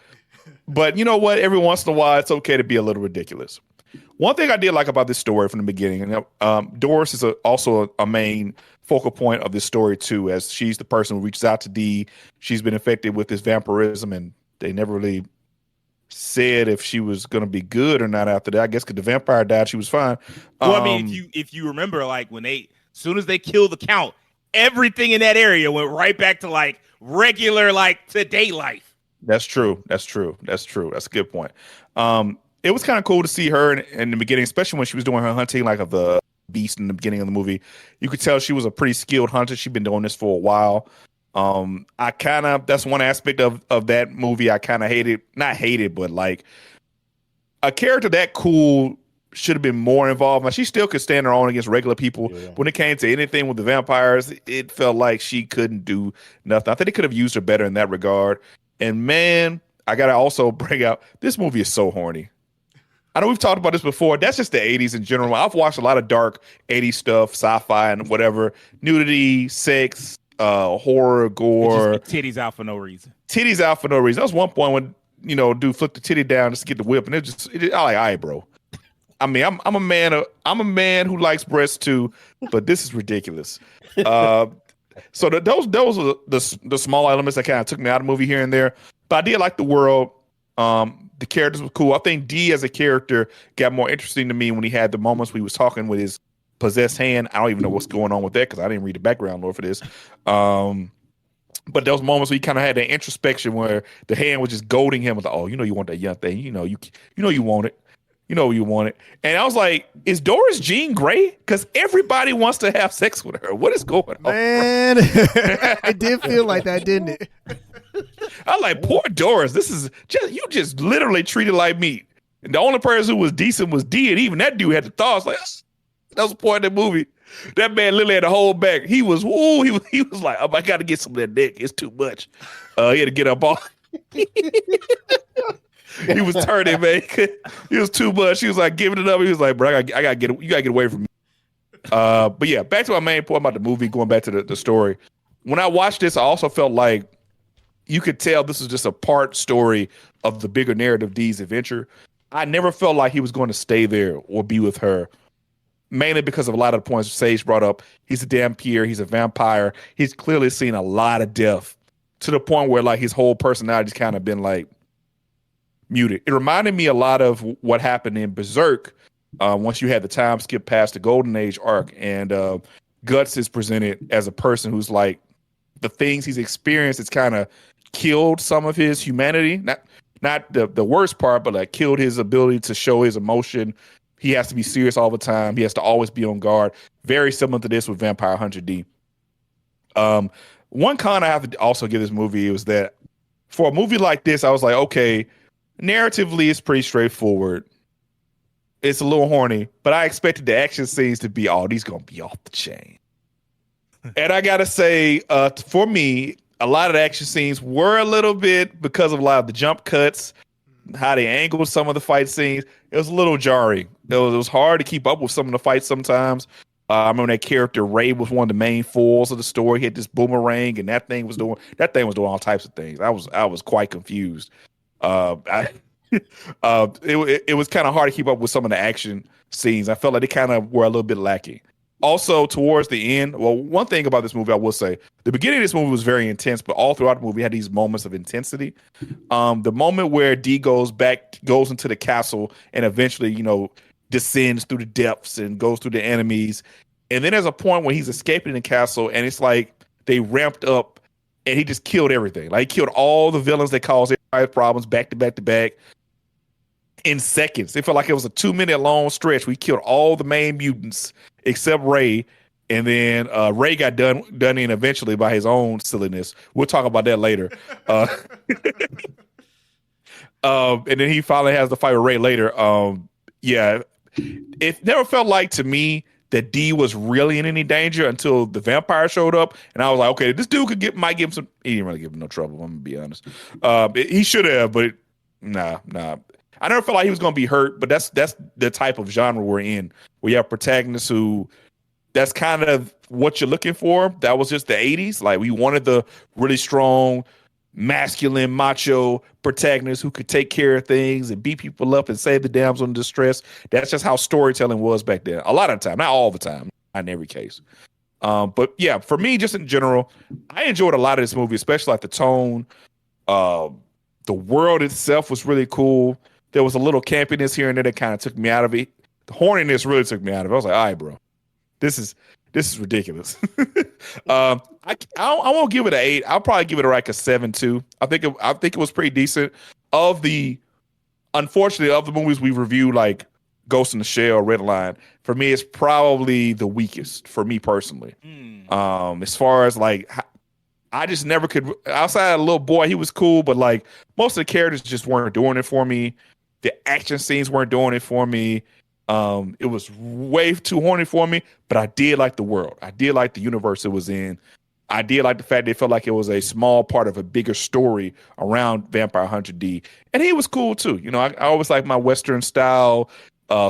But you know what? Every once in a while, it's okay to be a little ridiculous. One thing I did like about this story from the beginning, and Doris is also a main focal point of this story too, as she's the person who reaches out to D. She's been infected with this vampirism, and they never really said if she was going to be good or not after that. I guess because the vampire died, she was fine. Well, I mean, if you remember, like, when as soon as they killed the Count, everything in that area went right back to like regular, like, today life. That's true. That's a good point. It was kind of cool to see her in the beginning, especially when she was doing her hunting, like, of the beast in the beginning of the movie. You could tell she was a pretty skilled hunter. She'd been doing this for a while. That's one aspect of that movie I kind of not hated, but like, a character that cool should have been more involved. Like, she still could stand her own against regular people. Yeah. When it came to anything with the vampires, it felt like she couldn't do nothing. I think they could have used her better in that regard. And man, I gotta also bring out, this movie is so horny. I know we've talked about this before. That's just the 80s in general. I've watched a lot of dark 80s stuff, sci-fi and whatever. Nudity, sex, horror, gore. Titties out for no reason. Titties out for no reason. That was one point when, dude flipped the titty down just to get the whip, and I like, all right, bro. I mean, I'm a man who likes breasts too, but this is ridiculous. So those are the small elements that kind of took me out of the movie here and there. But I did like the world. The characters were cool. I think D as a character got more interesting to me when he had the moments we was talking with his possessed hand. I don't even know what's going on with that because I didn't read the background lore for this. But those moments where he kind of had that introspection where the hand was just goading him with, oh, you want that young thing. You want it. You want it. And I was like, is Doris Jean Grey? Because everybody wants to have sex with her. What is going on? Man, it did feel like that, didn't it? I was like, poor Doris. This is just literally treated like meat. And the only person who was decent was D, and even that dude had the thoughts like, That was the point of the movie. That man literally had to hold back. He was like, oh, I got to get some of that dick. It's too much. He had to get up off. He was turning, man. He was too much. He was like giving it up. He was like, bro, I gotta get. You gotta get away from me. But yeah, back to my main point about the movie. Going back to the story. When I watched this, I also felt like you could tell this is just a part story of the bigger narrative, Dee's adventure. I never felt like he was going to stay there or be with her. Mainly because of a lot of the points Sage brought up. He's a vampire. He's a vampire. He's clearly seen a lot of death to the point where like his whole personality's kind of been like muted. It reminded me a lot of what happened in Berserk once you had the time skip past the Golden Age arc, and Guts is presented as a person who's like the things he's experienced. It's kind of killed some of his humanity. Not the worst part, but like killed his ability to show his emotion. He has to be serious all the time. He has to always be on guard. Very similar to this with Vampire Hunter D. One con I have to also give this movie was that for a movie like this, I was like, okay, narratively, it's pretty straightforward. It's a little horny, but I expected the action scenes to be, these going to be off the chain. And I got to say, for me, a lot of the action scenes were a little bit, because of a lot of the jump cuts, how they angled some of the fight scenes, it was a little jarring. It was hard to keep up with some of the fights sometimes. I remember that character Ray was one of the main foils of the story. He had this boomerang, and that thing was doing all types of things. I was quite confused. It was kind of hard to keep up with some of the action scenes. I felt like they kind of were a little bit lacking. Also, towards the end, well, one thing about this movie I will say, the beginning of this movie was very intense, but all throughout the movie had these moments of intensity. The moment where Dee goes into the castle and eventually, descends through the depths and goes through the enemies. And then there's a point when he's escaping the castle, and it's like they ramped up and he just killed everything. Like, he killed all the villains that caused everybody's problems back to back to back in seconds. It felt like it was a 2-minute long stretch. We killed all the main mutants except Ray. And then Ray got done in eventually by his own silliness. We'll talk about that later. And then he finally has the fight with Ray later. Yeah, it never felt like to me that Dee was really in any danger until the vampire showed up, and I was like, okay, this dude might give him some. He didn't really give him no trouble. I'm gonna be honest. He should have, but nah. I never felt like he was gonna be hurt, but that's the type of genre we're in. We have protagonists who, that's kind of what you're looking for. That was just the 80s. Like, we wanted the really strong, masculine, macho protagonist who could take care of things and beat people up and save the damsel in distress. That's just how storytelling was back then. A lot of the time, not all the time, not in every case. But yeah, for me, just in general, I enjoyed a lot of this movie, especially like the tone. The world itself was really cool. There was a little campiness here and there that kind of took me out of it. The horniness really took me out of it. I was like, all right, bro, this is ridiculous. I won't give it an 8. I'll probably give it like a 7.2. I think it was pretty decent. Unfortunately, of the movies we reviewed, like Ghost in the Shell, Red Line, for me, it's probably the weakest for me personally. As far as like, I just never could. Outside of the little boy, he was cool, but like most of the characters just weren't doing it for me. The action scenes weren't doing it for me. It was way too horny for me, but I did like the world. I did like the universe it was in. I did like the fact that it felt like it was a small part of a bigger story around Vampire Hunter D. And he was cool too. I always like my Western style,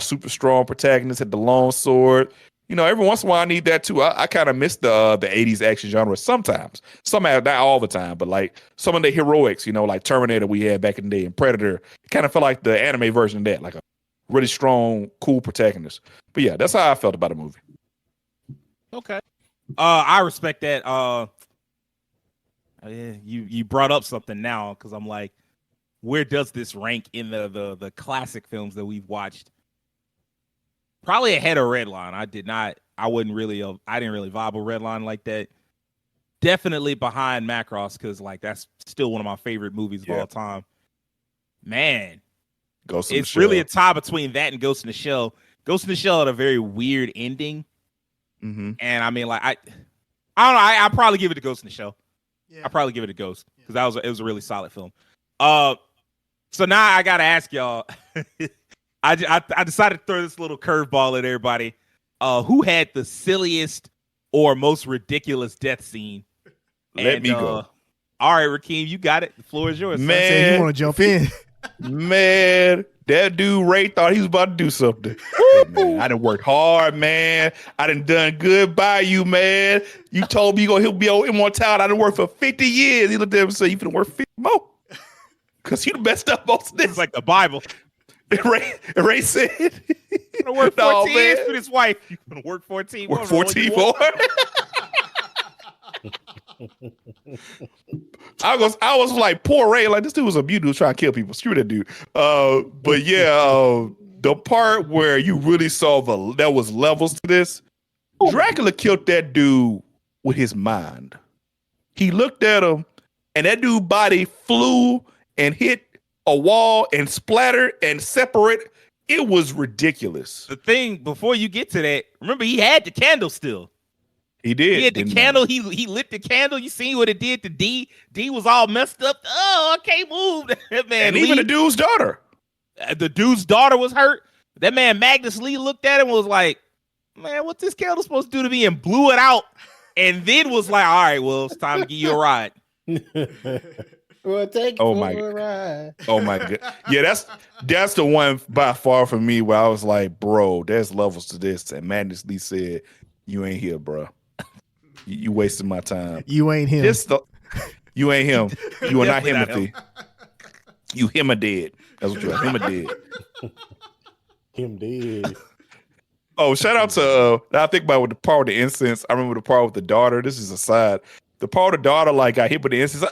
super strong protagonist at the long sword. Every once in a while I need that too. I kind of miss the 80s action genre sometimes. Not all the time, but like some of the heroics, like Terminator we had back in the day and Predator. It kind of felt like the anime version of that, like a really strong, cool protagonist. But yeah, that's how I felt about the movie. Okay. I respect that. You brought up something now, because I'm like, where does this rank in the classic films that we've watched? Probably ahead of Redline. I didn't really vibe with Redline like that. Definitely behind Macross, because like that's still one of my favorite movies of all time. Man, it's really a tie between that and Ghost in the Shell. Ghost in the Shell had a very weird ending. Mm-hmm. And I mean, like, I don't know. I'll probably give it to Ghost in the Shell. Yeah. I'll probably give it to Ghost, because it was a really solid film. So now I gotta ask y'all. I decided to throw this little curveball at everybody. who had the silliest or most ridiculous death scene? Let me go. All right, Rakeem, you got it. The floor is yours. Man, Say you want to jump in. Man, that dude Ray thought he was about to do something. Hey, man, I done worked hard, man. I done good by you, man. You told me he'll be on immortality. I done worked for 50 years. He looked at him and said, you finna work 50 more. Because you the best stuff most of this. It's like the Bible. Ray said, "I'm gonna work 14 years for this wife. You gonna work 14 more? Work 14 more." I was like, poor Ray. Like, this dude was a mutant who was trying to kill people. Screw that dude. But yeah, the part where you really saw there was levels to this. Dracula killed that dude with his mind. He looked at him, and that dude's body flew and hit a wall and splattered and separated. It was ridiculous. The thing, before you get to that, remember he had the candle still. He did. He had the candle. He lit the candle. You seen what it did to D? D was all messed up. Oh, I can't move. That man. And even the dude's daughter. The dude's daughter was hurt. That man Magnus Lee looked at him and was like, man, what's this candle supposed to do to me? And blew it out. And then was like, all right, well, it's time to give you a ride. Well, take oh for my a ride. Oh my god. Yeah, that's the one by far for me where I was like, bro, there's levels to this. And Magnus Lee said, you ain't here, bro. You wasting my time. You ain't him. You ain't him. You are not Himothy. You him a dead. That's what you are. Him a dead. Him dead. Oh, shout out to I think about with the part with the incense. I remember the part with the daughter. This is a side. The part with the daughter like got hit with the incense.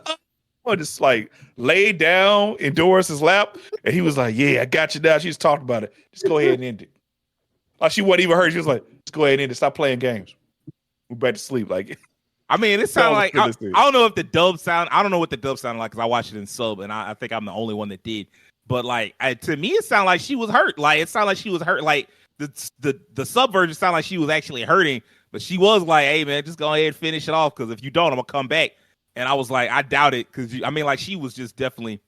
Just like laid down in Doris's lap, and he was like, "Yeah, I got you now." She just talked about it. Just go ahead and end it. Like she wasn't even hurt. She was like, "Just go ahead and end it. Stop playing games. We're back to sleep." Like, I mean, it sounded like I don't know if the dub sound. I don't know what the dub sounded like because I watched it in sub, and I think I'm the only one that did. But like, to me, it sounded like she was hurt. Like it sounded like she was hurt. Like the sub version sounded like she was actually hurting, but she was like, "Hey man, just go ahead and finish it off because if you don't, I'm gonna come back." And I was like, I doubt it because I mean, like she was just definitely.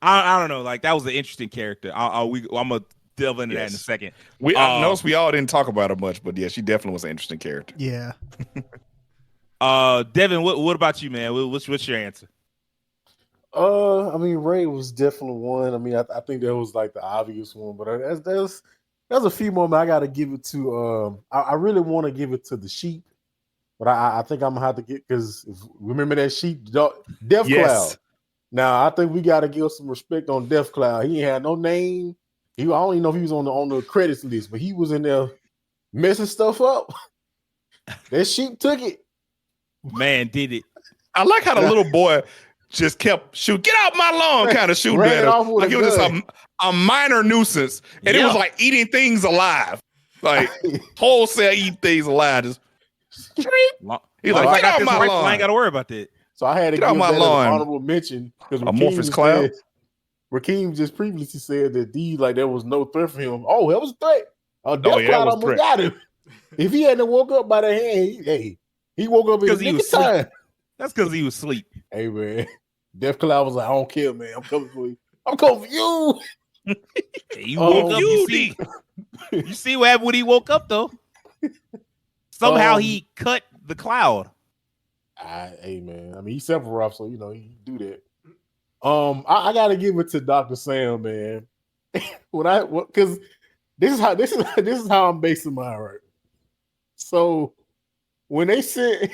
I don't know. Like that was an interesting character. I'm gonna delve into that in a second. I noticed we all didn't talk about her much, but yeah, she definitely was an interesting character. Yeah. Devin, what about you, man? What's your answer? I mean, Ray was definitely one. I mean, I think that was like the obvious one, but there's a few more. I got to give it to. I really want to give it to the sheep. But I think I'm gonna have to get because remember that sheep, Death Cloud. Now I think we gotta give some respect on Death Cloud. He ain't had no name. I don't even know if he was on the credits list, but he was in there messing stuff up. That sheep took it. Man, did it. I like how the little boy just kept shooting, get out my lawn, kind of shooting at him. Like it was just a minor nuisance. And it was like eating things alive. Like wholesale eating things alive. Just he's like, I got my lawn. I ain't got to worry about that. So I had to give that an honorable mention because Amorphous Cloud. Rakeem just previously said that like there was no threat for him. Oh, that was a threat. Death Cloud almost got him. If he hadn't woke up by the hand, he woke up in the time. That's because he was asleep. Hey man, Death Cloud was like, I don't care, man. I'm coming for you. I'm coming for you. He woke up. You see what happened when he woke up though? Somehow he cut the cloud. Hey man, I mean he's Sephiroth, so he do that. I gotta give it to Dr. Sam, man. Because this is how I'm basing mine, right? So when they sent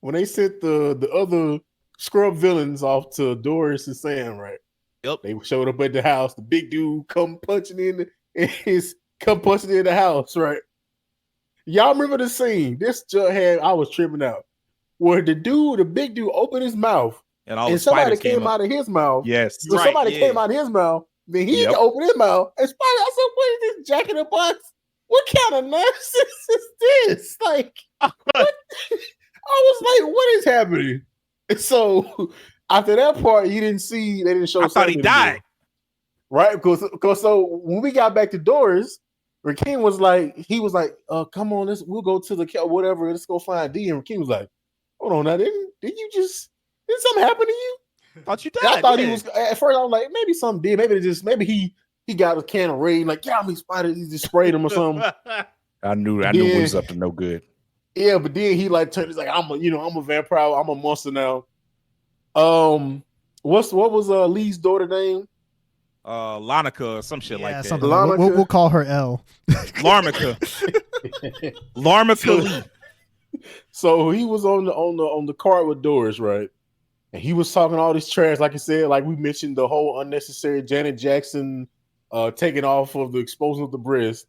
the other scrub villains off to Doris and Sam, right? Yep. They showed up at the house. The big dude come punching in the house, right? Y'all remember the scene? I was tripping out. Where the big dude opened his mouth and somebody came out of his mouth. Yes. So somebody came out of his mouth, then he opened his mouth. And I said, what is this Jack in the Box? What kind of nonsense is this? Like, what? I was like, what is happening? And so after that part, they didn't show. I thought he died. Right? Because so when we got back to Doris, Rakeem was like, come on, we'll go to the whatever, let's go find D. And Rakeem was like, hold on now, did something happen to you? Thought you died. I thought he was at first. I was like, maybe something did. Maybe he got a can of rain, like, yeah, he spotted, he just sprayed him or something. I knew what was up to no good. Yeah, but then he like turned. He's like, I'm a vampire. I'm a monster now. What was Lee's daughter name? Lonica or some shit like that. We'll call her L. Larmica. Larmica Lee. So he was on the cart with Doris, right? And he was talking all this trash, like I said, like we mentioned the whole unnecessary Janet Jackson taking off of the exposing of the breast.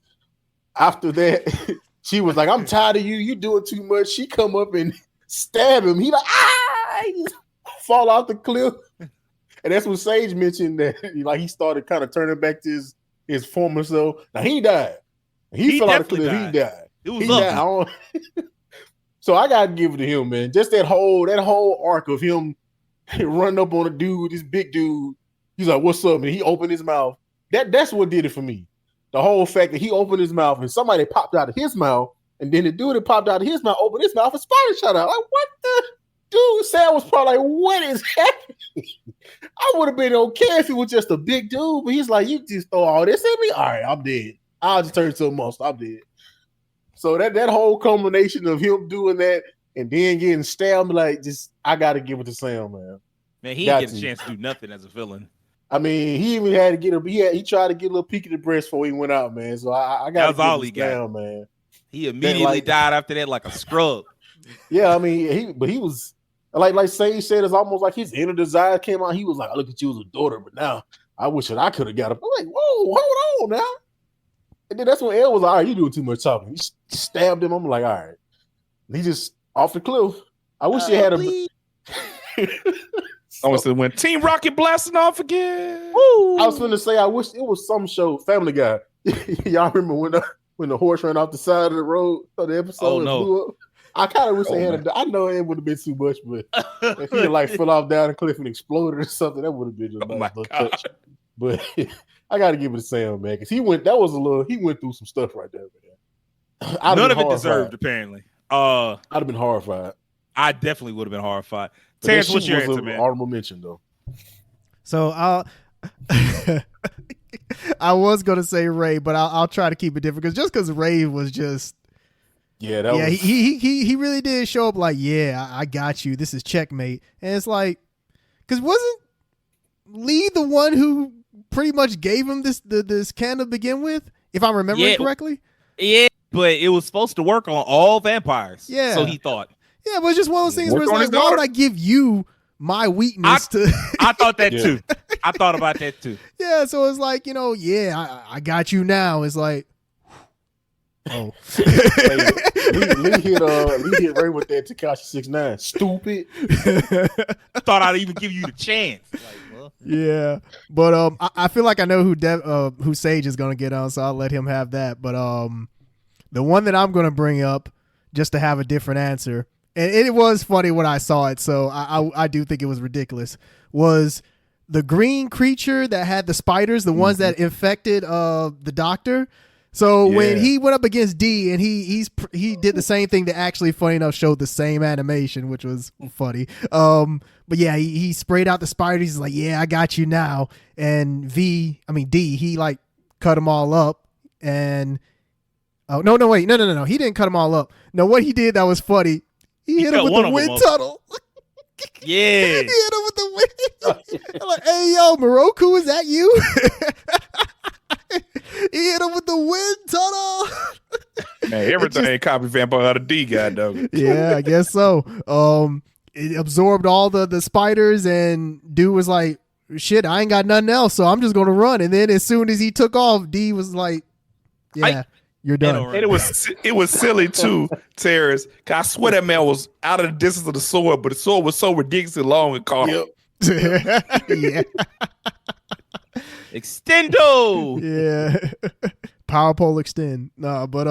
After that, she was like, "I'm tired of you. You doing too much." She come up and stab him. He like, he fall off the cliff. And that's when Sage mentioned that he started kind of turning back to his former self. Now he died. He fell off the cliff. He died. It was died. So I gotta give it to him, man. Just that whole arc of him running up on a dude, this big dude. He's like, "What's up?" And he opened his mouth. That's what did it for me. The whole fact that he opened his mouth and somebody popped out of his mouth, and then the dude that popped out of his mouth opened his mouth and spider shot out. Like, what the? Dude, Sam was probably like, "What is happening?" I would have been okay if he was just a big dude, but he's like, "You just throw all this at me? All right, I'm dead. I'll just turn into a monster. I'm dead." So that whole combination of him doing that and then getting stabbed, I got to give it to Sam, man. Man, he didn't get a chance to do nothing as a villain. I mean, he even had to get he tried to get a little peek at the breast before he went out, man. So I got to give it to Sam, man. He immediately died after that like a scrub. Yeah, I mean, he was like Sage said, it's almost like his inner desire came out. He was like, "I look at you as a daughter, but now I wish that I could have got him." I'm like, "Whoa, hold on now." And then that's when Elle was like, "All right, you doing too much talking." He stabbed him. I'm like, "All right." And he just off the cliff. I wish he had a. Almost went Team Rocket blasting off again. Woo! I was going to say, I wish it was some show, Family Guy. Y'all remember when the horse ran off the side of the road for the episode? Blew up? I kind of wish they had I know it would have been too much, but if he fell off down the cliff and exploded or something, that would have been just a nice little touch. But I got to give it to Sam, man, because he went through some stuff right there, man. None of it deserved, apparently. I'd have been horrified. I definitely would have been horrified. Terrence, what's your answer, man? Honorable mention, though. So I was gonna say Ray, but I'll try to keep it different because Ray was just he really did show up like, "Yeah, I got you. This is checkmate." And it's like, because wasn't Lee the one who pretty much gave him this can to begin with, if I'm remembering correctly? Yeah, but it was supposed to work on all vampires. Yeah, so he thought. Yeah, but it's just one of those things where it's like, why would I give you my weakness I thought that too. I thought about that too. Yeah, so it's like, I got you now. It's like, oh. Lee hit Ray with that Tekashi 6ix9ine. Stupid. I thought I'd even give you the chance. Yeah, but I feel like I know who Sage is gonna get on, so I'll let him have that. But the one that I'm gonna bring up, just to have a different answer, and it was funny when I saw it, so I do think it was ridiculous, was the green creature that had the spiders, the ones that infected the doctor. So when he went up against D and he did the same thing that actually, funny enough, showed the same animation, which was funny. But yeah, he sprayed out the spiders. He's like, "Yeah, I got you now." And D, he like cut them all up. And no, he didn't cut them all up. No, what he did that was funny. He hit him with the wind tunnel. Yeah. He hit him with the wind. I'm like, "Hey, yo, Moroku, is that you?" He hit him with the wind tunnel. Man, everything copy vampire out of D, goddamn. Yeah, I guess so. It absorbed all the spiders, and dude was like, "Shit, I ain't got nothing else, so I'm just gonna run." And then as soon as he took off, D was like, "Yeah, you're done." And it was silly too, Terrence. Cause I swear that man was out of the distance of the sword, but the sword was so ridiculously long and caught him. Yeah. Extendo. Yeah. Power pole extend. No, but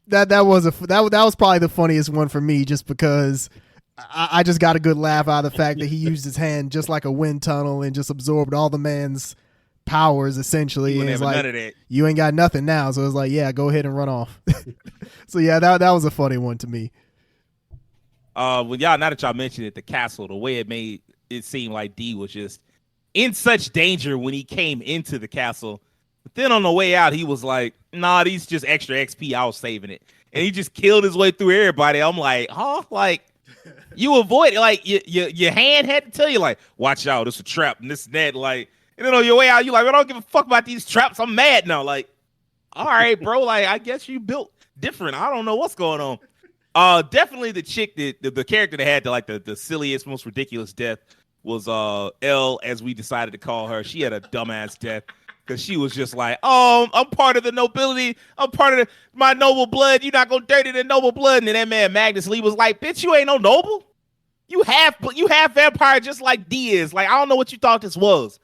that was probably the funniest one for me, just because I just got a good laugh out of the fact that he used his hand just like a wind tunnel and just absorbed all the man's powers essentially. And it's like, none of that. You ain't got nothing now, so it's like, yeah, go ahead and run off. So yeah, that was a funny one to me. Now that y'all mentioned it, the castle, the way it made it seem like D was just in such danger when he came into the castle. But Then on the way out, he was like, nah, these just extra XP. I was saving it. And he just killed his way through everybody. I'm like, huh? Like, you avoid it. Like, your hand had to tell you, like, watch out, it's a trap and this and that. Like, and then on your way out, you like, I don't give a fuck about these traps. I'm mad now. Like, all right, bro. Like, I guess you built different. I don't know what's going on. Definitely the chick that the character that had the silliest, most ridiculous death was Elle, as we decided to call her. She had a dumbass death because she was just like, oh, I'm part of the nobility. I'm part of my noble blood. You're not gonna dirty the noble blood. And then that man Magnus Lee was like, bitch, you ain't no noble. You have vampire just like D is. Like, I don't know what you thought this was.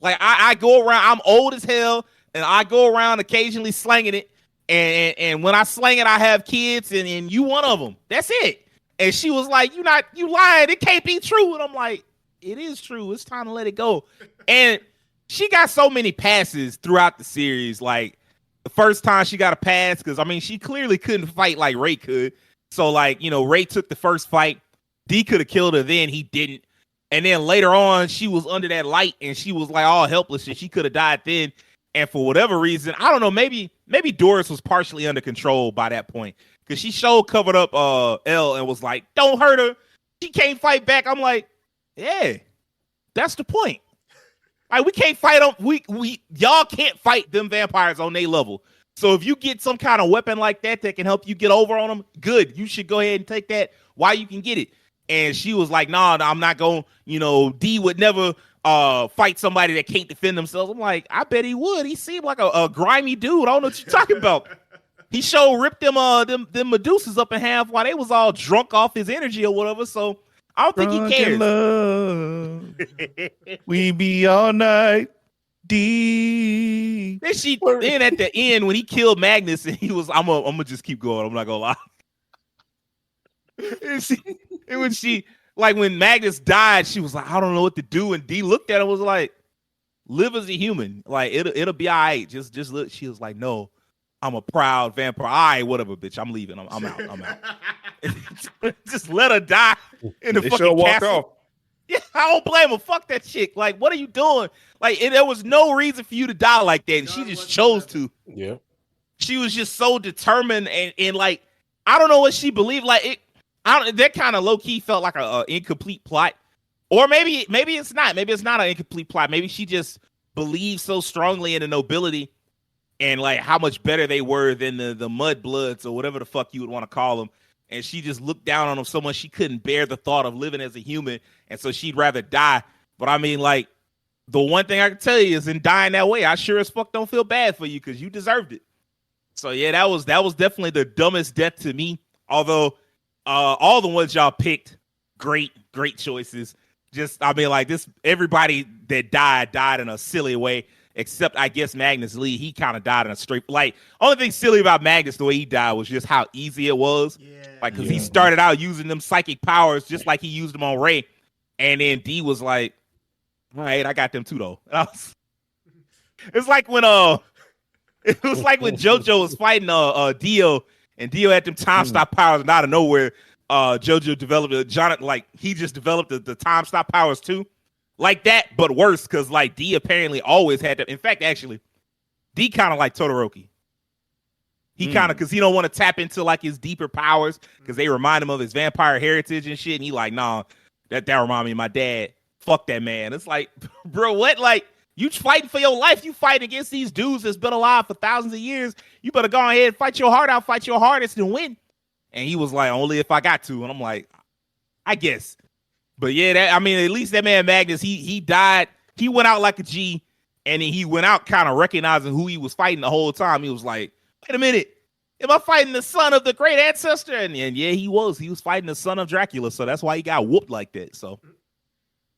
Like, I go around, I'm old as hell, and I go around occasionally slanging it. And when I slang it, I have kids, and you one of them. That's it. And she was like, you lying. It can't be true. And I'm like, it is true. It's time to let it go. And she got so many passes throughout the series. Like, the first time she got a pass, because, I mean, she clearly couldn't fight like Ray could. So, like, you know, Ray took the first fight. D could have killed her then. He didn't. And then later on, she was under that light, and she was, like, all helpless, and she could have died then. And for whatever reason, I don't know, maybe Doris was partially under control by that point, because she covered up Elle and was like, don't hurt her. She can't fight back. I'm like, yeah, that's the point. Like, we can't fight them. Y'all can't fight them vampires on their level. So if you get some kind of weapon like that can help you get over on them, good. You should go ahead and take that while you can get it. And she was like, nah, I'm not going, D would never fight somebody that can't defend themselves. I'm like, I bet he would. He seemed like a grimy dude. I don't know what you're talking about. He ripped them Medusas up in half while they was all drunk off his energy or whatever. So I don't think he cares. Love. We be all night deep. Then at the end when he killed Magnus and he was, I'm gonna just keep going. I'm not gonna lie. When she, like, when Magnus died, she was like, I don't know what to do. And D looked at her and was like, live as a human. Like, it'll be all right. Just look. She was like, no, I'm a proud vampire. All right, whatever, bitch. I'm leaving. I'm out. Just let her die in the fucking walk castle. off. Yeah, I don't blame her. Fuck that chick. Like, what are you doing? Like, there was no reason for you to die like that. And she just chose to. Yeah. She was just so determined and like, I don't know what she believed. Like, that kind of low key felt like a incomplete plot, or maybe it's not. Maybe it's not an incomplete plot. Maybe she just believes so strongly in the nobility and like how much better they were than the mudbloods or whatever the fuck you would want to call them. And she just looked down on them so much she couldn't bear the thought of living as a human, and so she'd rather die. But I mean, like, the one thing I can tell you is in dying that way, I sure as fuck don't feel bad for you because you deserved it. So yeah, that was definitely the dumbest death to me. Although. All the ones y'all picked, great choices. Just, I mean, like, everybody that died in a silly way, except I guess Magnus Lee. He kind of died in a straight, like, only thing silly about Magnus, the way he died, was just how easy it was. Yeah. Like, because he started out using them psychic powers just like he used them on Ray, and then D was like, all right, I got them too though. It's like when JoJo was fighting Dio. And Dio had them time stop powers, and out of nowhere, JoJo developed he just developed the time stop powers too, like that, but worse because like D apparently always had them. In fact, actually, D kind of like Todoroki. He kind of, because he don't want to tap into like his deeper powers because they remind him of his vampire heritage and shit. And he like, nah, that remind me of my dad. Fuck that man. It's like, bro, what? Like, you fighting for your life. You fighting against these dudes that's been alive for thousands of years. You better go ahead and fight your heart out, fight your hardest and win. And he was like, only if I got to. And I'm like, I guess. But yeah, at least that man Magnus, he died. He went out like a G, and then he went out kind of recognizing who he was fighting the whole time. He was like, wait a minute. Am I fighting the son of the great ancestor? And yeah, he was. He was fighting the son of Dracula. So that's why he got whooped like that. So,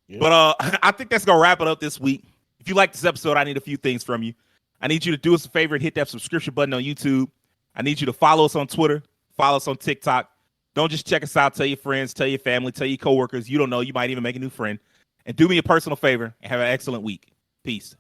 yeah. But I think that's going to wrap it up this week. If you like this episode, I need a few things from you. I need you to do us a favor and hit that subscription button on YouTube. I need you to follow us on Twitter, follow us on TikTok. Don't just check us out. Tell your friends, tell your family, tell your coworkers. You don't know. You might even make a new friend. And do me a personal favor and have an excellent week. Peace.